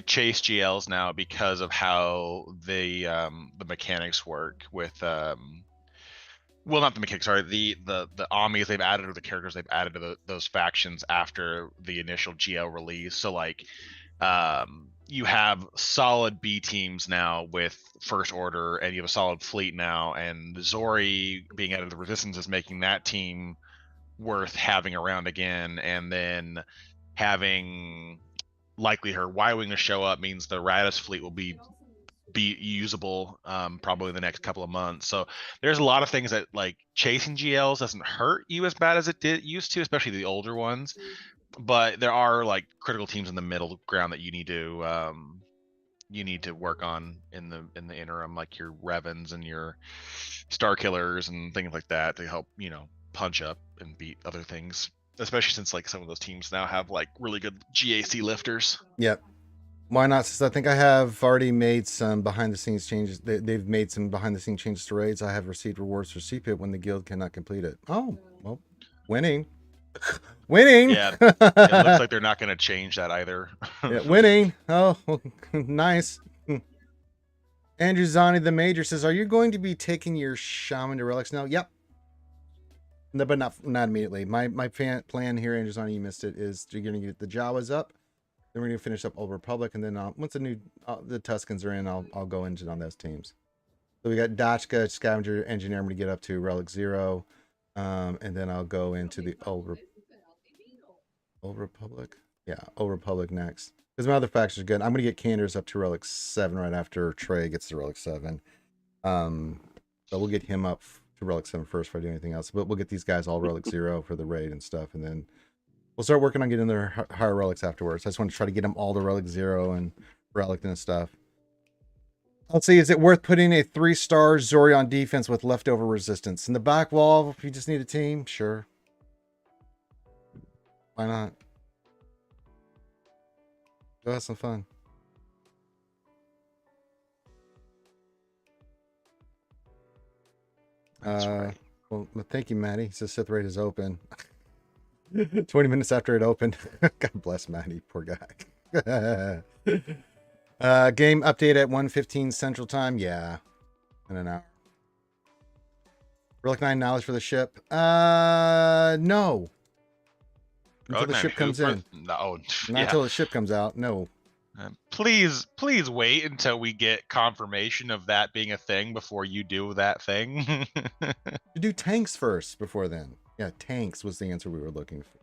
chase GLs now because of how the mechanics work with well, not the mechanics, sorry, the armies they've added or the characters they've added to those factions after the initial GL release. So like you have solid B teams now with First Order, and you have a solid fleet now, and Zori being added to the Resistance is making that team worth having around again. And then having likely her Y-Wing to show up means the Radis fleet will be usable probably in the next couple of months. So there's a lot of things that, like, chasing GLs doesn't hurt you as bad as it used to, especially the older ones. But there are like critical teams in the middle ground that you need to work on in the interim, like your Revens and your Star Killers and things like that, to help punch up and beat other things, especially since like some of those teams now have like really good GAC lifters. Yep. Why not? Since I think I have already made some behind the scenes changes. They've made some behind the scenes changes to raids. I have received rewards for CPIT when the guild cannot complete it. Oh, well, winning. Winning. Yeah, it looks like they're not going to change that either. Yeah, winning. Oh, well, nice. Andrew Zani, the Major, says, "Are you going to be taking your shaman to relics now?" Yep. No, but not immediately. My plan here, Andrew Zani, you missed it, is you're going to get the Jawas up. Then we're going to finish up Old Republic, and then once the Tuscans are in, I'll go into on those teams. So we got Dachka, Scavenger, Engineer. I'm going to get up to Relic 0, and then I'll go into the Old Republic. Yeah, Old Republic next. Because my other factions are good. I'm going to get Candors up to Relic 7 right after Trey gets to Relic 7. So we'll get him up to Relic 7 first before I do anything else. But we'll get these guys all Relic 0 for the raid and stuff, and then we'll start working on getting their higher relics afterwards. I just want to try to get them all to Relic 0 and Relic and stuff. Let's see, is it worth putting a 3-star Zori on defense with leftover resistance? In the back wall, if you just need a team, sure. Why not? Go have some fun. Right. Well, thank you, Maddie. He says Sith Raid is open. 20 minutes after it opened. God bless Maddie, poor guy. Game update at 1:15 Central Time. Yeah, in an hour. Relic 9 knowledge for the ship. No. Until the ship comes in. No, not until the ship comes out. No. Please wait until we get confirmation of that being a thing before you do that thing. You do tanks first before then. Yeah, tanks was the answer we were looking for.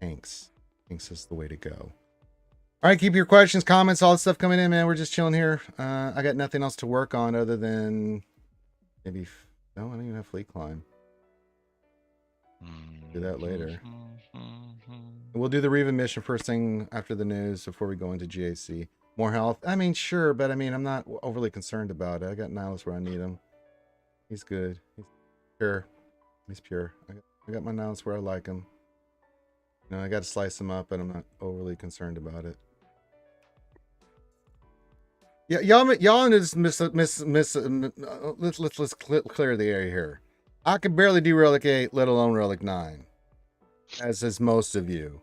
Tanks. Tanks is the way to go. All right, keep your questions, comments, all that stuff coming in, man. We're just chilling here. I got nothing else to work on other than maybe... No, I don't even have fleet climb. Do that later. We'll do the Reva mission first thing after the news before we go into GAC. More health. I mean, sure, but I mean, I'm not overly concerned about it. I got Nihilus where I need him. He's good. He's pure. He's pure. I got my Nihilus where I like him. You know, I got to slice him up, but I'm not overly concerned about it. Yeah, y'all just let's clear the area here. I can barely do Relic 8, let alone Relic 9, as is most of you.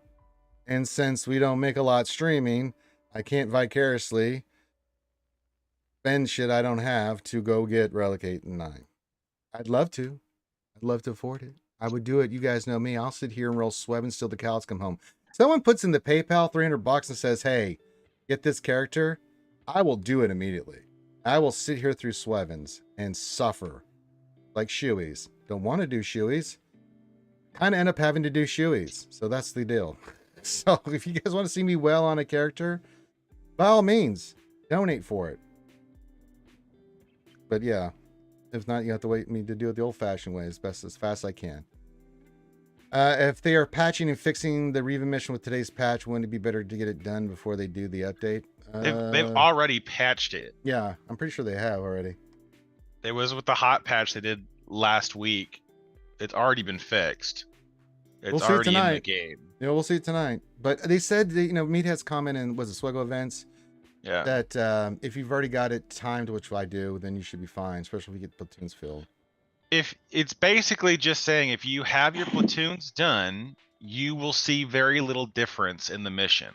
And since we don't make a lot streaming, I can't vicariously spend shit I don't have to go get Relic 8 and 9. I'd love to. I'd love to afford it. I would do it. You guys know me. I'll sit here and roll Sweb until the cows come home. Someone puts in the PayPal $300 and says, "Hey, get this character," I will do it immediately. I will sit here through Swevens and suffer like shoeies. Don't want to do shoeies. Kind of end up having to do shoeies. So that's the deal. So if you guys want to see me well on a character, by all means, donate for it. But yeah, if not, you have to wait me to do it the old-fashioned way as fast as I can. If they are patching and fixing the Riva mission with today's patch, wouldn't it be better to get it done before they do the update? They've already patched it. Yeah, I'm pretty sure they have already. It was with the hot patch they did last week. It's already been fixed. It's We'll see it already in the tonight. game. Yeah, we'll see it tonight. But they said, that, Meathead's comment in was it Swgoh events Yeah. that if you've already got it timed, which I do, then you should be fine, especially if you get platoons filled. If it's basically just saying if you have your platoons done, you will see very little difference in the mission.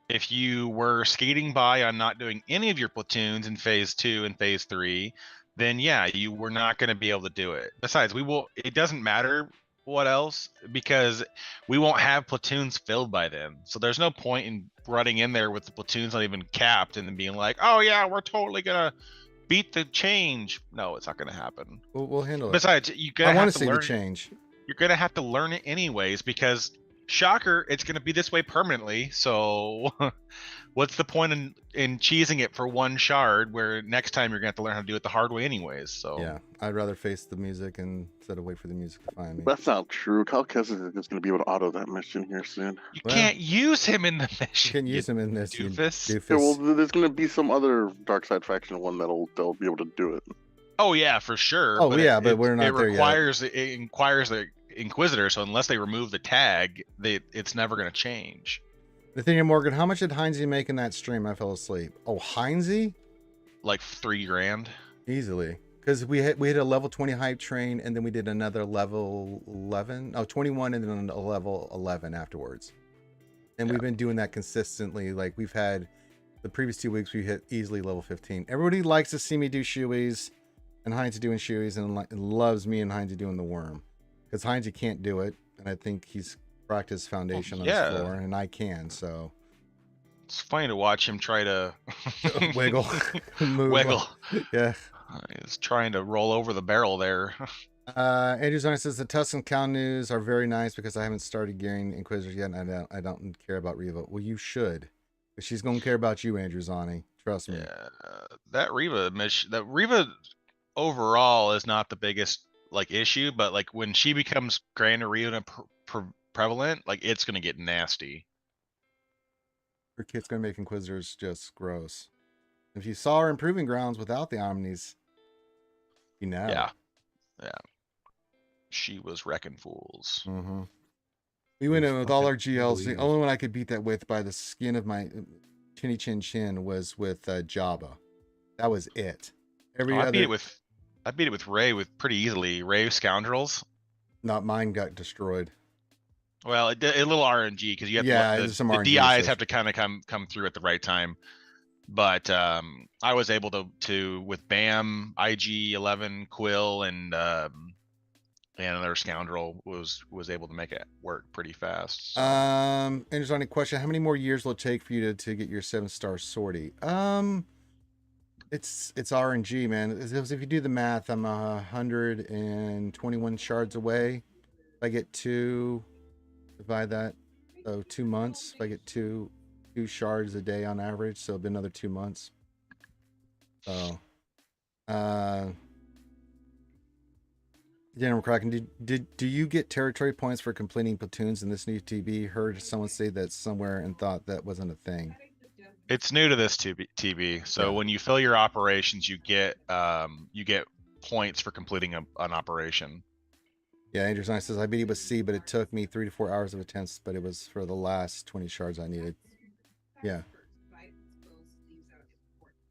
If you were skating by on not doing any of your platoons in phase 2 and phase 3, then yeah, you were not going to be able to do it. Besides, it doesn't matter what else because we won't have platoons filled by then. So there's no point in running in there with the platoons not even capped and then being like, oh yeah, we're totally gonna beat the change. No, it's not gonna happen. We'll handle it. Besides, I want to see the change. You're gonna have to learn it anyways because shocker, it's gonna be this way permanently. So what's the point in cheesing it for one shard where next time you're gonna have to learn how to do it the hard way anyways? So Yeah, I'd rather face the music instead of wait for the music to find me. That's not true. Kyle Kessis is just going to be able to auto that mission here soon. you Well, can't use him in the You mission. can use them in this, you doofus. doofus. Yeah, well, there's going to be some other Dark Side faction one they'll be able to do it. Oh yeah, for sure. Oh, yeah, but we're not it there yet. it requires the Inquisitor, so unless they remove the tag, it's never gonna change. Nathaniel Morgan, how much did Heinze make in that stream? I fell asleep. Oh, Heinze? Like $3,000. Easily. Because we hit a level 20 hype train, and then we did another level 11. Oh, 21, and then a level 11 afterwards. And we've been doing that consistently. Like, we've had the previous 2 weeks, we hit easily level 15. Everybody likes to see me do shoeies, and Heinze doing shoeies, and loves me and Heinze doing the worm. Because Heinze can't do it, and I think he's cracked his foundation on his floor, and I can, so. It's funny to watch him try to Wiggle. Move. Wiggle. Yeah. He's trying to roll over the barrel there. Andrew Zoni says the Tuscan Cow news are very nice because I haven't started gearing Inquisitors yet, and I don't care about Riva. Well, you should. Because she's going to care about you, Andrew Zoni. Trust me. Yeah, that Riva mission, that Riva overall is not the biggest like issue, but like when she becomes Grand Arena prevalent, like it's gonna get nasty. Her kid's going to make Inquisitors just gross. If you saw her improving grounds without the Omnis, you know. Yeah. She was wrecking fools. Mm-hmm. We went in with all our GLs. The only one I could beat that with by the skin of my chinny chin chin was with Jabba. That was it. I beat it with Ray with pretty easily. Ray Scoundrels. Not mine got destroyed. Well, a little RNG because you have there's some the RNG DIs stuff. have to kind of come through at the right time. But I was able to with Bam, IG 11, Quill, and another Scoundrel was able to make it work pretty fast. So. And there's only question: how many more years will it take for you to get your 7-star sortie? It's RNG, man. If you do the math, I'm 121 shards away. If I get 2, divide that, so 2 months. If I get two shards a day on average, so it'll be another 2 months. So, General Kraken, do you get territory points for completing platoons in this new TB? Heard someone say that somewhere and thought that wasn't a thing. It's new to this TB, so when you fill your operations, you get points for completing an operation. Yeah, Andrew Stein says I beat it with C, but it took me 3 to 4 hours of attempts, but it was for the last 20 shards I needed. Yeah. Am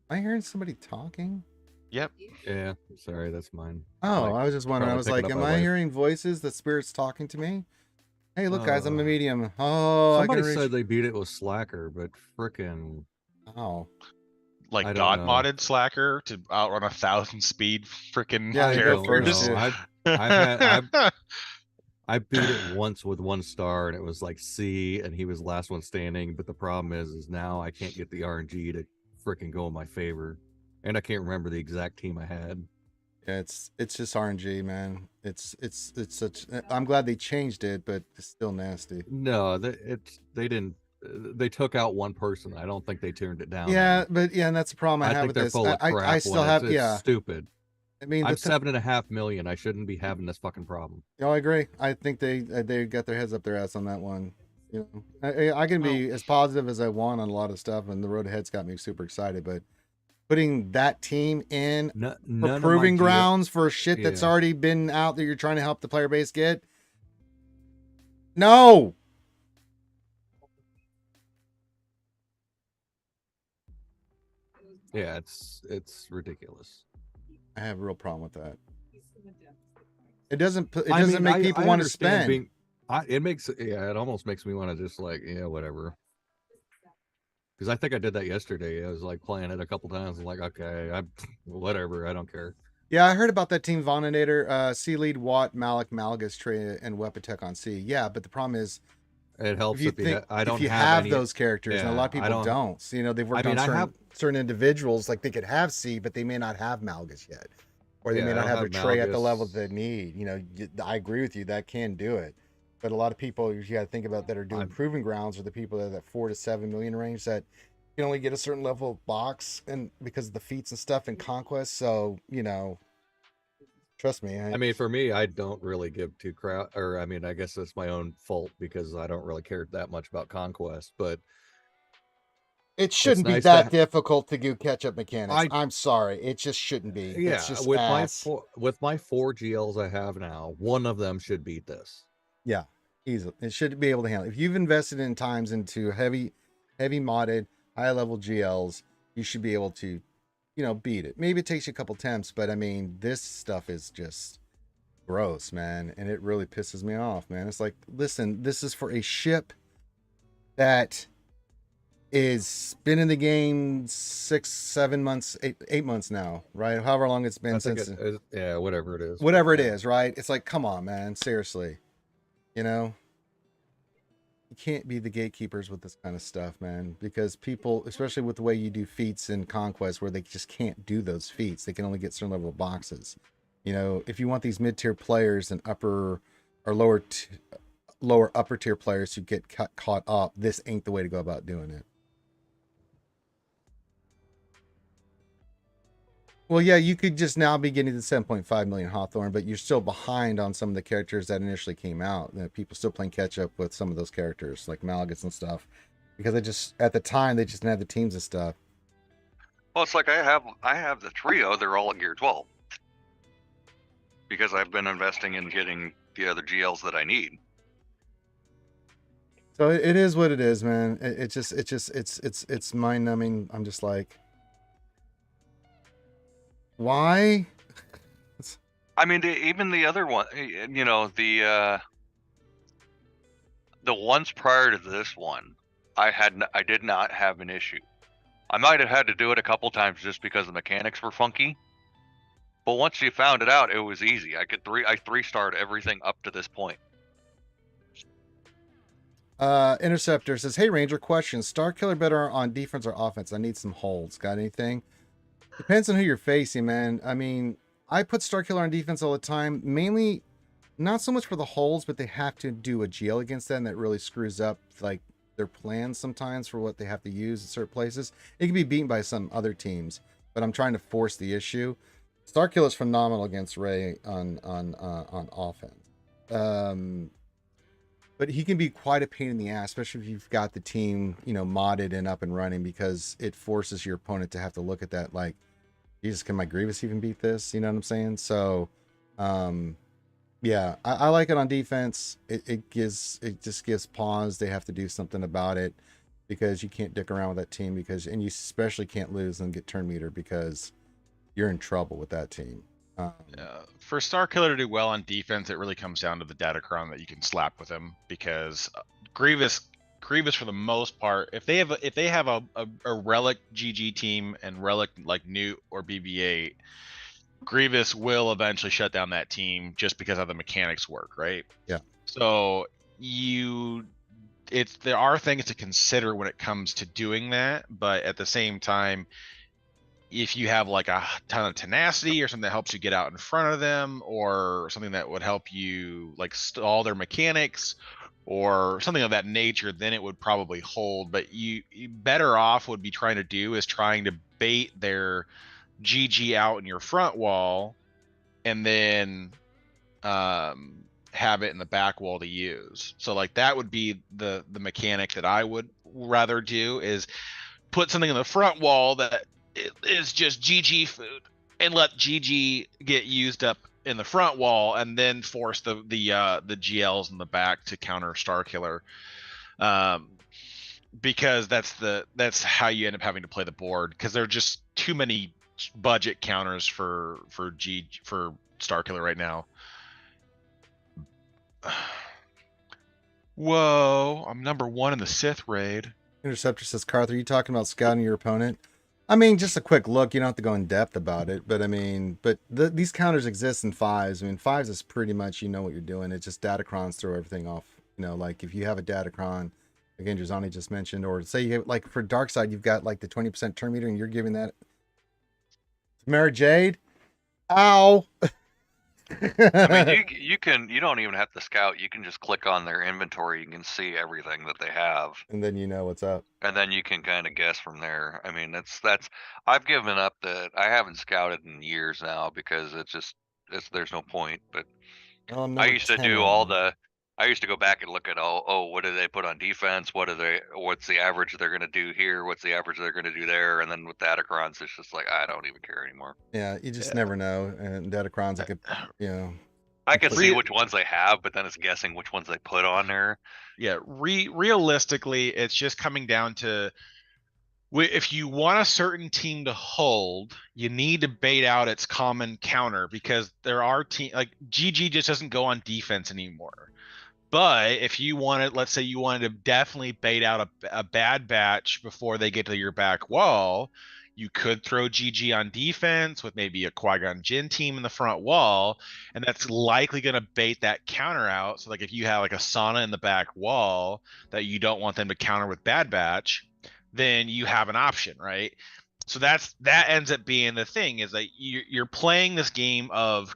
I hearing somebody talking? Yep. Yeah, sorry, that's mine. Oh, I was just wondering. I was like, am I hearing? hearing voices? The spirit's talking to me? Hey, look, guys, I'm a medium. Oh, Somebody I can said they beat it with Slacker, but frickin' Oh, Like I God don't know. modded Slacker to outrun 1,000 speed freaking Yeah, you go characters. first, no, yeah. I've I beat it once with 1 star, and it was like C, and he was the last one standing. But the problem is now I can't get the RNG to freaking go in my favor, and I can't remember the exact team I had. Yeah, it's just RNG, man. It's such. I'm glad they changed it, but it's still nasty. No, they didn't. They took out one person. I don't think they turned it down. Yeah, but yeah, and that's the problem I have think with they're this. full of crap. I still have it's yeah. stupid. I mean, I'm 7.5 million. I shouldn't be having this fucking problem. No, I agree. I think they got their heads up their ass on that one. You know, I can be as positive as I want on a lot of stuff, and the road ahead's got me super excited. But putting that team in for proving grounds for shit that's already been out that you're trying to help the player base get, no. Yeah, it's ridiculous. I have a real problem with that. It doesn't make people want to spend. It almost makes me want to just like, yeah, whatever. Because I think I did that yesterday. I was like playing it a couple times. I'm like, okay, whatever. I don't care. Yeah, I heard about that team Voninator, C lead, Watt, Malik, Malagas, Trey, and Wepatech on C. Yeah, but the problem is, it helps if you have those characters, and a lot of people don't. So, you know, they've worked on certain individuals, like they could have C, but they may not have Malagas yet, or they may not have their Trey at the level that they need. You know, I agree with you, that can do it. But a lot of people you got to think about that are doing proving grounds are the people that are that 4 to 7 million range that can only get a certain level of box and because of the feats and stuff in Conquest. So, you know, trust me. I mean, for me, I don't really give two crap, or I mean, I guess that's my own fault because I don't really care that much about Conquest, but it shouldn't be that difficult to do catch-up mechanics. I'm sorry, it just shouldn't be. Yeah, it's just with my 4 GLs I have now, one of them should beat this. Yeah, easily. It should be able to handle. If you've invested in times into heavy modded, high-level GLs, you should be able to, you know, beat it. Maybe it takes you a couple attempts, but I mean, this stuff is just gross, man, and it really pisses me off, man. It's like, listen, this is for a ship that is been in the game 6, 7 months, 8 months now, right? However long it's been since. Yeah, whatever it is. Whatever it is, right? It's like, come on, man, seriously. You know, you can't be the gatekeepers with this kind of stuff, man, because people, especially with the way you do feats in Conquest where they just can't do those feats, they can only get certain level of boxes. You know, if you want these mid-tier players and upper or lower upper tier players to get caught up, this ain't the way to go about doing it. Well, yeah, you could just now be getting to 7.5 million Hawthorne, but you're still behind on some of the characters that initially came out. You know, people still playing catch up with some of those characters, like Malagas and stuff, because at the time they just didn't have the teams and stuff. Well, it's like I have the trio. They're all at gear 12 because I've been investing in getting the other GLs that I need. So it is what it is, man. It's mind numbing. I'm just like, why? I mean, even the other one, you know, the ones prior to this one, I did not have an issue. I might have had to do it a couple times just because the mechanics were funky. But once you found it out, it was easy. I 3-starred everything up to this point. Interceptor says, "Hey Ranger, question: Star Killer better on defense or offense? I need some holds. Got anything?" Depends on who you're facing, man. I mean, I put Star Killer on defense all the time, mainly not so much for the holds, but they have to do a GL against them that really screws up like their plans sometimes for what they have to use in certain places. It can be beaten by some other teams, but I'm trying to force the issue. Star Killer is phenomenal against Ray on offense. But he can be quite a pain in the ass, especially if you've got the team, you know, modded and up and running, because it forces your opponent to have to look at that like, Jesus, can my Grievous even beat this? You know what I'm saying? So, yeah, I like it on defense. It just gives pause. They have to do something about it because you can't dick around with that team and you especially can't lose and get turn meter because you're in trouble with that team. For Star Killer to do well on defense, it really comes down to the Datacron that you can slap with him, because Grievous for the most part, if they have a Relic GG team and Relic like Newt or BB-8, Grievous will eventually shut down that team just because how the mechanics work, right? Yeah. So there are things to consider when it comes to doing that, but at the same time, if you have like a ton of tenacity or something that helps you get out in front of them, or something that would help you like stall their mechanics or something of that nature, then it would probably hold. But you better off would be trying to bait their GG out in your front wall and then have it in the back wall to use. So like that would be the mechanic that I would rather do, is put something in the front wall that is just GG food and let GG get used up in the front wall, and then force the GLs in the back to counter Starkiller. Because that's how you end up having to play the board, because there are just too many budget counters for Starkiller right now. Whoa, I'm number 1 in the Sith raid. Interceptor says, Carth, are you talking about scouting your opponent? I mean, just a quick look. You don't have to go in depth about it, but I mean, these counters exist in 5s. I mean, 5s is pretty much, you know what you're doing. It's just datacrons throw everything off. You know, like if you have a datacron, again, Drazani just mentioned, or say you have, like for dark side, you've got like the 20% turn meter and you're giving that Mara Jade. Ow. I mean, you don't even have to scout. You can just click on their inventory. You can see everything that they have, and then you know what's up. And then you can kind of guess from there. I mean, that's I've given up that. I haven't scouted in years now because there's no point. But I used to do all the. I used to go back and look at what do they put on defense? What's the average they're going to do here? What's the average they're going to do there? And then with Datacrons, it's just like, I don't even care anymore. Yeah, you just never know. And Datacrons, I could, you know. I can see which ones they have, but then it's guessing which ones they put on there. Yeah, realistically, it's just coming down to, if you want a certain team to hold, you need to bait out its common counter, because there are like GG just doesn't go on defense anymore. But if you wanted, let's say you wanted to definitely bait out a bad batch before they get to your back wall, you could throw GG on defense with maybe a Qui-Gon Jinn team in the front wall, and that's likely going to bait that counter out. So like if you have like a Sauna in the back wall that you don't want them to counter with bad batch, then you have an option, right? So that ends up being the thing, is that you're playing this game of,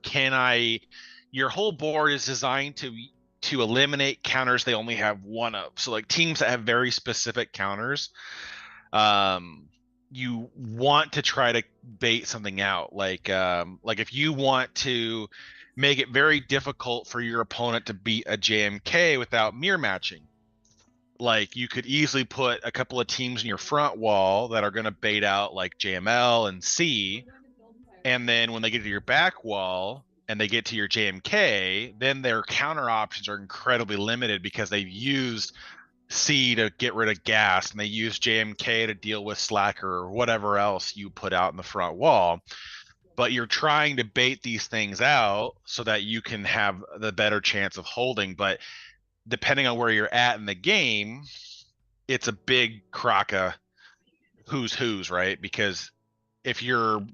your whole board is designed to eliminate counters they only have one of. So like teams that have very specific counters, you want to try to bait something out. Like if you want to make it very difficult for your opponent to beat a JMK without mirror matching, like you could easily put a couple of teams in your front wall that are going to bait out like JML and C, and then when they get to your back wall and they get to your JMK, then their counter options are incredibly limited, because they've used C to get rid of gas, and they use JMK to deal with Slacker or whatever else you put out in the front wall. But you're trying to bait these things out so that you can have the better chance of holding. But depending on where you're at in the game, it's a big crock of who's, right? Because if you're,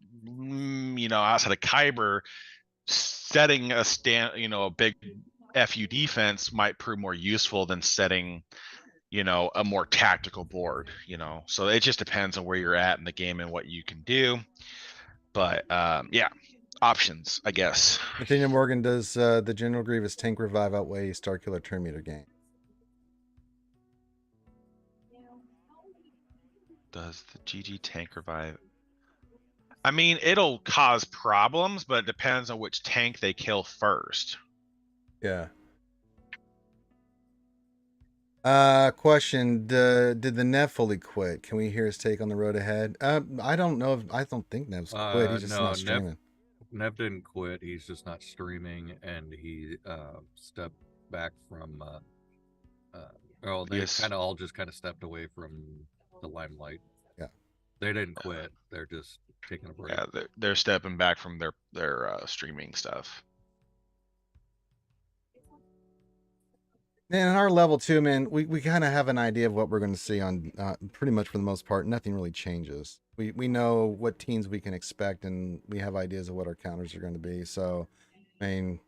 outside of Kyber, setting a big FU defense might prove more useful than setting, a more tactical board, so it just depends on where you're at in the game and what you can do. But yeah, options, I guess. Nathaniel Morgan, does the General Grievous tank revive outweigh Starkiller turn meter gain? Does the GG tank revive? I mean, it'll cause problems, but it depends on which tank they kill first. Yeah. Question: did the Nev fully quit? Can we hear his take on the road ahead? I don't know. I don't think Nev's quit. He's just not streaming. Nev didn't quit. He's just not streaming, and he stepped back from. They kind of all just stepped away from the limelight. Yeah, they didn't quit. They're just taking a break. Yeah, they're stepping back from their streaming stuff. And in our level too, man, we kind of have an idea of what we're going to see on pretty much for the most part. Nothing really changes. We know what teams we can expect, and we have ideas of what our counters are going to be. So, I mean,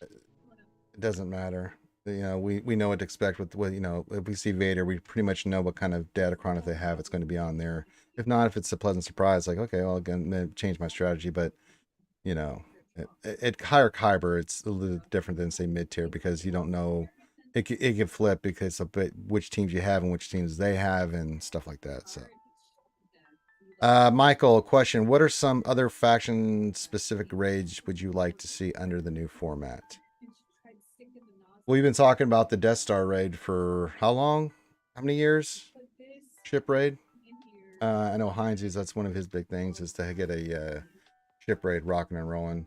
it doesn't matter. You know, we know what to expect with you know, if we see Vader, we pretty much know what kind of Datacron if they have, it's going to be on there. If not, if it's a pleasant surprise, like okay, well, I'm gonna change my strategy, but you know, at higher Kyber, it's a little different than say mid tier because you don't know. It can flip because of which teams you have and which teams they have and stuff like that. So, Michael, question: what are some other faction specific raids would you like to see under the new format? We've been talking about the Death Star raid for how long? How many years? Ship raid. I know Heinz's, that's one of his big things is to get a ship raid rocking and rolling.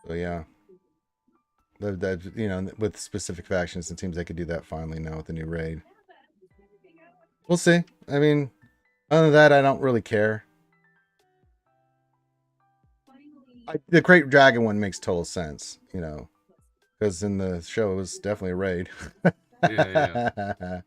So yeah, that you know, with specific factions, it seems they could do that finally now with the new raid. We'll see. I mean, other than that, I don't really care. The Great Dragon one makes total sense, you know, because in the show it was definitely a raid. Yeah.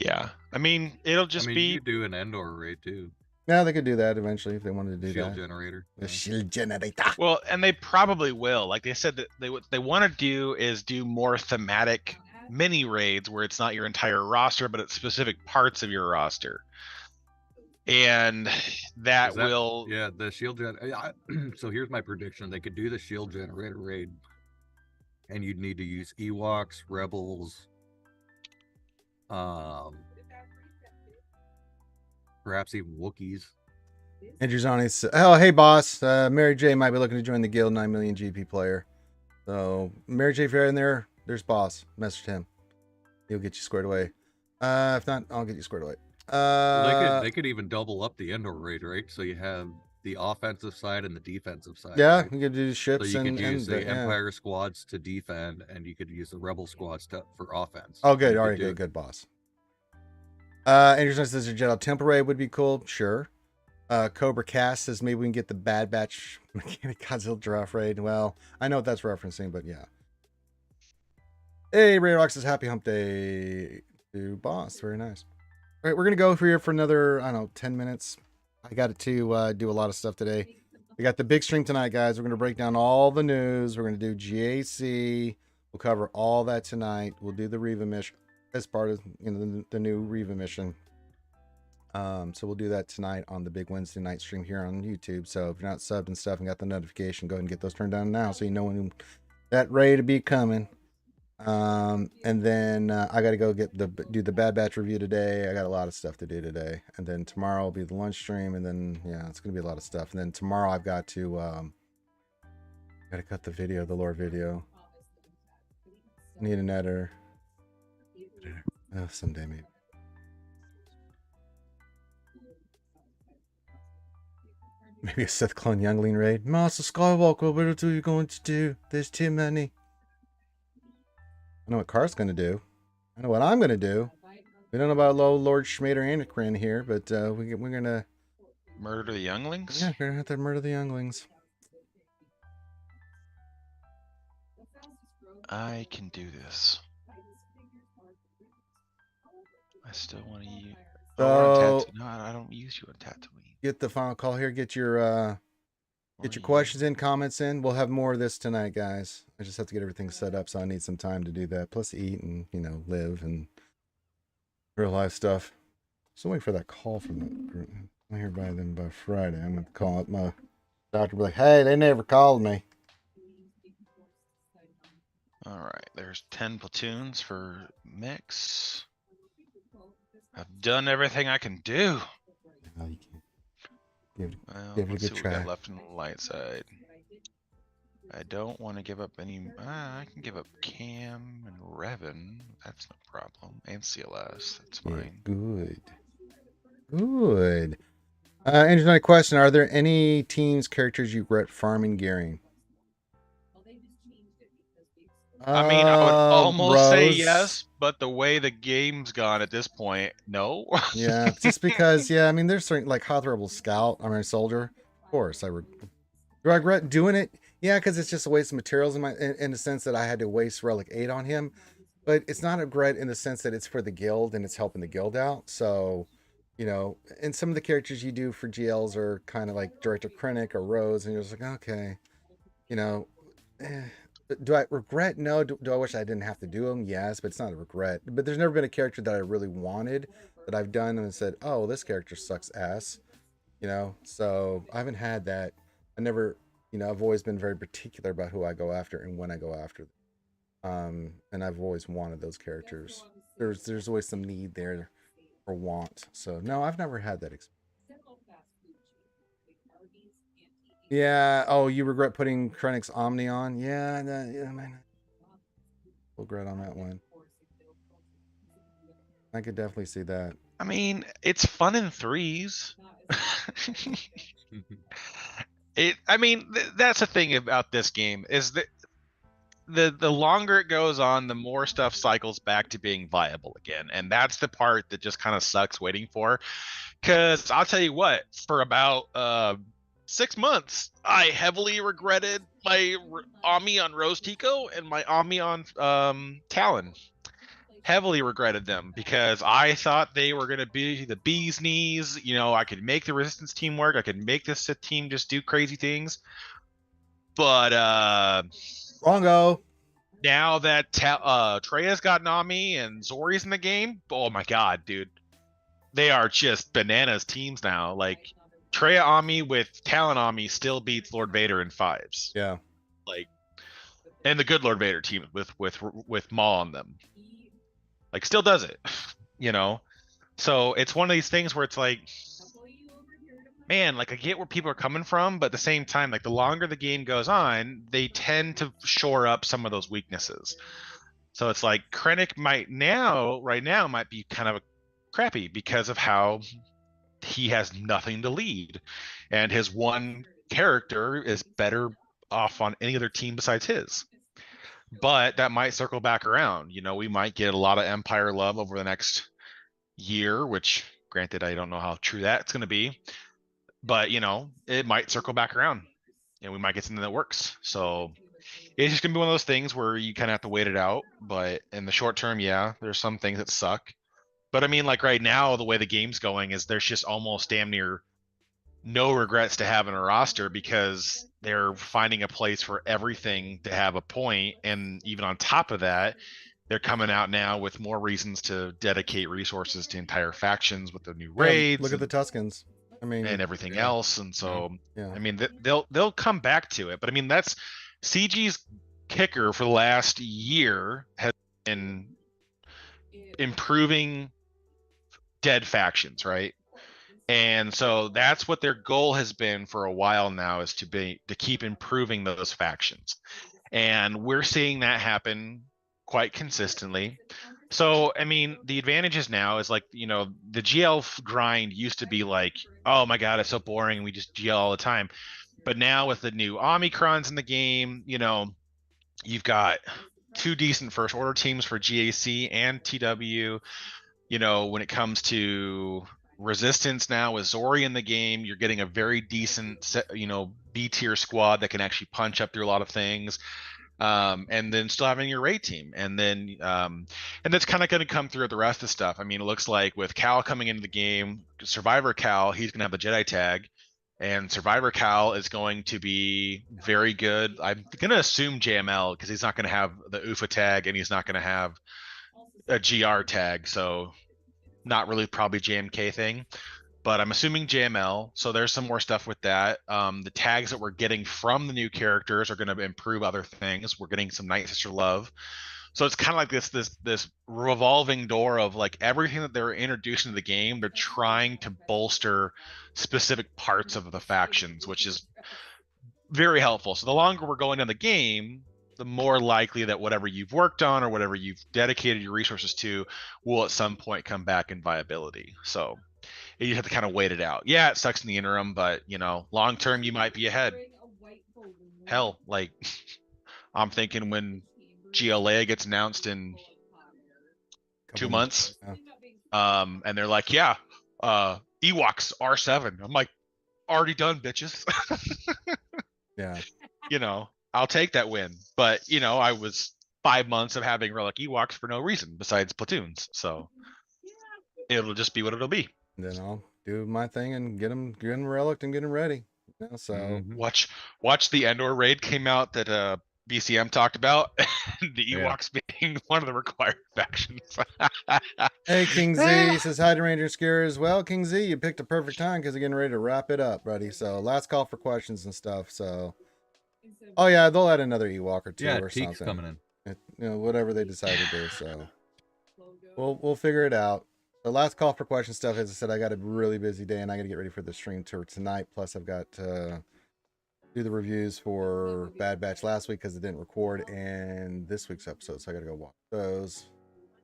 Yeah, I mean, it'll just You be could do an Endor raid too. Yeah, they could do that eventually if they wanted to do Shield that. generator. The Yeah. shield generator. well, and they probably will. Like they said that what they want to do is do more thematic mini raids where it's not your entire roster, but it's specific parts of your roster. And that will Yeah, the shield gen. So here's my prediction: they could do the shield generator raid, and you'd need to use Ewoks, Rebels, perhaps even Wookiees. Andrew Zani says, oh, hey, boss. Mary J might be looking to join the guild, 9 million GP player. So, Mary J, if you're in there, there's boss. Message him. He'll get you squared away. If not, I'll get you squared away. They could even double up the Endor raid, right? So you have the offensive side and the defensive side. Yeah, right? you could do ships So you and could use the yeah. Empire squads to defend, and you could use the Rebel squads for offense. Oh, good. You All could right, do- good, boss. Andrew Zani says, Jedi Temple raid would be cool. Sure. Cobra Cast says maybe we can get the Bad Batch Mechanic Godzilla Giraffe raid. Well, I know what that's referencing, but yeah. Hey, Ray Rock says happy hump day to boss. Very nice. All right, we're gonna go here for another, I don't know, 10 minutes. I got to do a lot of stuff today. We got the big stream tonight, guys. We're gonna break down all the news. We're gonna do GAC. We'll cover all that tonight. We'll do the Reva mission as part of the new Reva mission. So we'll do that tonight on the big Wednesday night stream here on YouTube. So if you're not subbed and stuff and got the notification, go ahead and get those turned on now so you know when that raid to be coming. And then I got to go do the Bad Batch review today. I got a lot of stuff to do today, and then tomorrow will be the lunch stream, and then yeah, it's gonna be a lot of stuff. And then tomorrow I've got to cut the video, the lore video. Need an editor. Oh, someday maybe. Maybe a Sith Clone Youngling raid. Master Skywalker, what are you going to do? There's too many. I know what Car's going to do. I know what I'm going to do. We don't know about Lord Schmader Anacrin here, but we're going to... murder the younglings? Yeah, we're going to have to murder the younglings. I can do this. I still want to use... So, no, I don't use you on Tatooine. Get the final call here. Get your questions in, comments in. We'll have more of this tonight, guys. I just have to get everything set up, so I need some time to do that. Plus eat and, live and real life stuff. So wait for that call from the group. I'll hear by them by Friday. I'm going to call up my doctor, be like, hey, they never called me. All right, there's 10 platoons for mix. I've done everything I can do. No, you can't. Give it, Well, give it a let's see good what we try. got left on the light side. I don't want to give up any. I can give up Cam and Revan. That's no problem. And CLS. That's Yeah, fine. good. Good. Andrew, another question. Are there any teams, characters you regret farming gearing? I mean, I would almost say Rose. yes, but the way the game's gone at this point, no. Yeah, just because, yeah, I mean, there's certain, like, Hoth Rebel Scout, I mean, Soldier, of course, do I regret doing it? Yeah, because it's just a waste of materials in the sense that I had to waste Relic 8 on him, but it's not a regret in the sense that it's for the guild and it's helping the guild out, so, you know, and some of the characters you do for GLs are kind of like Director Krennic or Rose, and you're just like, okay, you know, eh. Do I regret? No. Do I wish I didn't have to do them? Yes, but it's not a regret. But there's never been a character that I really wanted that I've done and said, oh, this character sucks ass, you know. So I haven't had that. I never, you know, I've always been very particular about who I go after and when I go after them. And I've always wanted those characters. There's always some need there or want. So no, I've never had that experience. Yeah. Oh, you regret putting Krennic's Omni on? Yeah. Yeah, man. Regret on that one. I could definitely see that. I mean, it's fun in threes. I mean, that's the thing about this game is that the longer it goes on, the more stuff cycles back to being viable again, and that's the part that just kind of sucks waiting for. Because I'll tell you what, for about 6 months, I heavily regretted my Ami on Rose Tico and my Ami on Talon. Heavily regretted them because I thought they were going to be the bee's knees. You know, I could make the resistance team work. I could make this Sith team just do crazy things. But Wrongo. now that Treya's got Nami and Zori's in the game, oh my god, dude. They are just bananas teams now. Like Treya Ami with Talon Ami still beats Lord Vader in fives. Yeah. Like, and the good Lord Vader team with Maul on them. Like, still does it, you know? So it's one of these things where it's like, man, like I get where people are coming from, but at the same time, like the longer the game goes on, they tend to shore up some of those weaknesses. So it's like Krennic right now might be kind of crappy because of how he has nothing to lead. And his one character is better off on any other team besides his. But that might circle back around. You know, we might get a lot of Empire love over the next year, which granted, I don't know how true that's going to be, but you know, it might circle back around and we might get something that works. So it's just gonna be one of those things where you kind of have to wait it out. But in the short term, yeah, there's some things that suck. But I mean, like right now, the way the game's going is there's just almost damn near no regrets to have in a roster because they're finding a place for everything to have a point. And even on top of that, they're coming out now with more reasons to dedicate resources to entire factions with the new raids. Look at the Tuscans. I mean, and everything else. And so, yeah. I mean, they'll come back to it. But I mean, that's CG's kicker for the last year has been improving dead factions, right? And so that's what their goal has been for a while now, is to keep improving those factions. And we're seeing that happen quite consistently. So, I mean, the advantages now is like, you know, the GL grind used to be like, oh my God, it's so boring. We just GL all the time. But now with the new Omicrons in the game, you know, you've got 2 decent first order teams for GAC and TW. You know, when it comes to resistance now with Zori in the game, you're getting a very decent, you know, B tier squad that can actually punch up through a lot of things. And then still having your raid team, and then and that's kind of going to come through the rest of the stuff. I mean, it looks like with Cal coming into the game, Survivor Cal, he's going to have the Jedi tag, and Survivor Cal is going to be very good. I'm going to assume JML because he's not going to have the UFA tag and he's not going to have a GR tag, so not really probably JMK thing. But I'm assuming JML, so there's some more stuff with that. The tags that we're getting from the new characters are going to improve other things. We're getting some Night Sister love, so it's kind of like this revolving door of like everything that they're introducing to the game. They're trying to bolster specific parts of the factions, which is very helpful. So the longer we're going in the game, the more likely that whatever you've worked on or whatever you've dedicated your resources to will at some point come back in viability. So you have to kind of wait it out. Yeah, it sucks in the interim, but you know, long term you might be ahead. Hell, like I'm thinking when GLA gets announced in 2 months, and they're like, yeah, Ewoks R7. I'm like, already done, bitches. Yeah. You know, I'll take that win. But you know, I was 5 months of having relic Ewoks for no reason besides platoons. So it'll just be what it'll be. And then I'll do my thing and get them relicked and get them ready. You know, so Mhm. Watch the Endor raid came out that BCM talked about. The Yeah. Ewoks being one of the required factions. hey, King Z says hi to Ranger Scare as well. King Z, you picked a perfect time because you're getting ready to wrap it up, buddy. So last call for questions and stuff. So, oh yeah, they'll add another Ewok or two Yeah, or Teek's something. coming in. You know, whatever they decide to do. So we'll figure it out. The last call for question stuff, as I said, I got a really busy day and I got to get ready for the stream tour tonight. Plus, I've got to do the reviews for Bad Batch last week because it didn't record, and this week's episode, so I got to go watch those.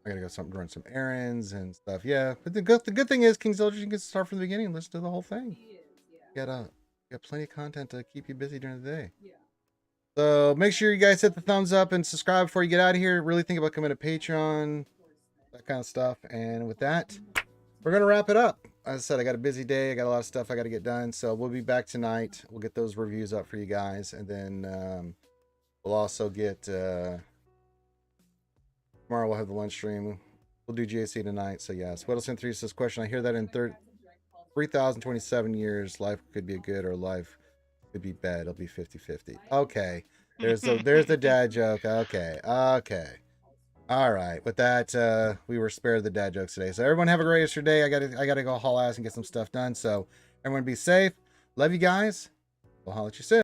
I got to go run some errands and stuff. Yeah, but the good thing is, King Soldier, you can start from the beginning and listen to the whole thing. You got plenty of content to keep you busy during the day. So make sure you guys hit the thumbs up and subscribe before you get out of here. Really think about coming to Patreon, that kind of stuff. And with that, we're going to wrap it up. As I said, I got a busy day. I got a lot of stuff I got to get done. So we'll be back tonight. We'll get those reviews up for you guys. And then we'll also get... tomorrow we'll have the lunch stream. We'll do GAC tonight. So yeah, Sweatlson3 says, question, I hear that in 3,027 years, life could be good or life could be bad. It'll be 50-50. Okay. There's the dad joke. Okay. All right. With that, we were spared the dad jokes today. So everyone have a great rest of your day. I gotta go haul ass and get some stuff done. So everyone be safe. Love you guys. We'll holler at you soon.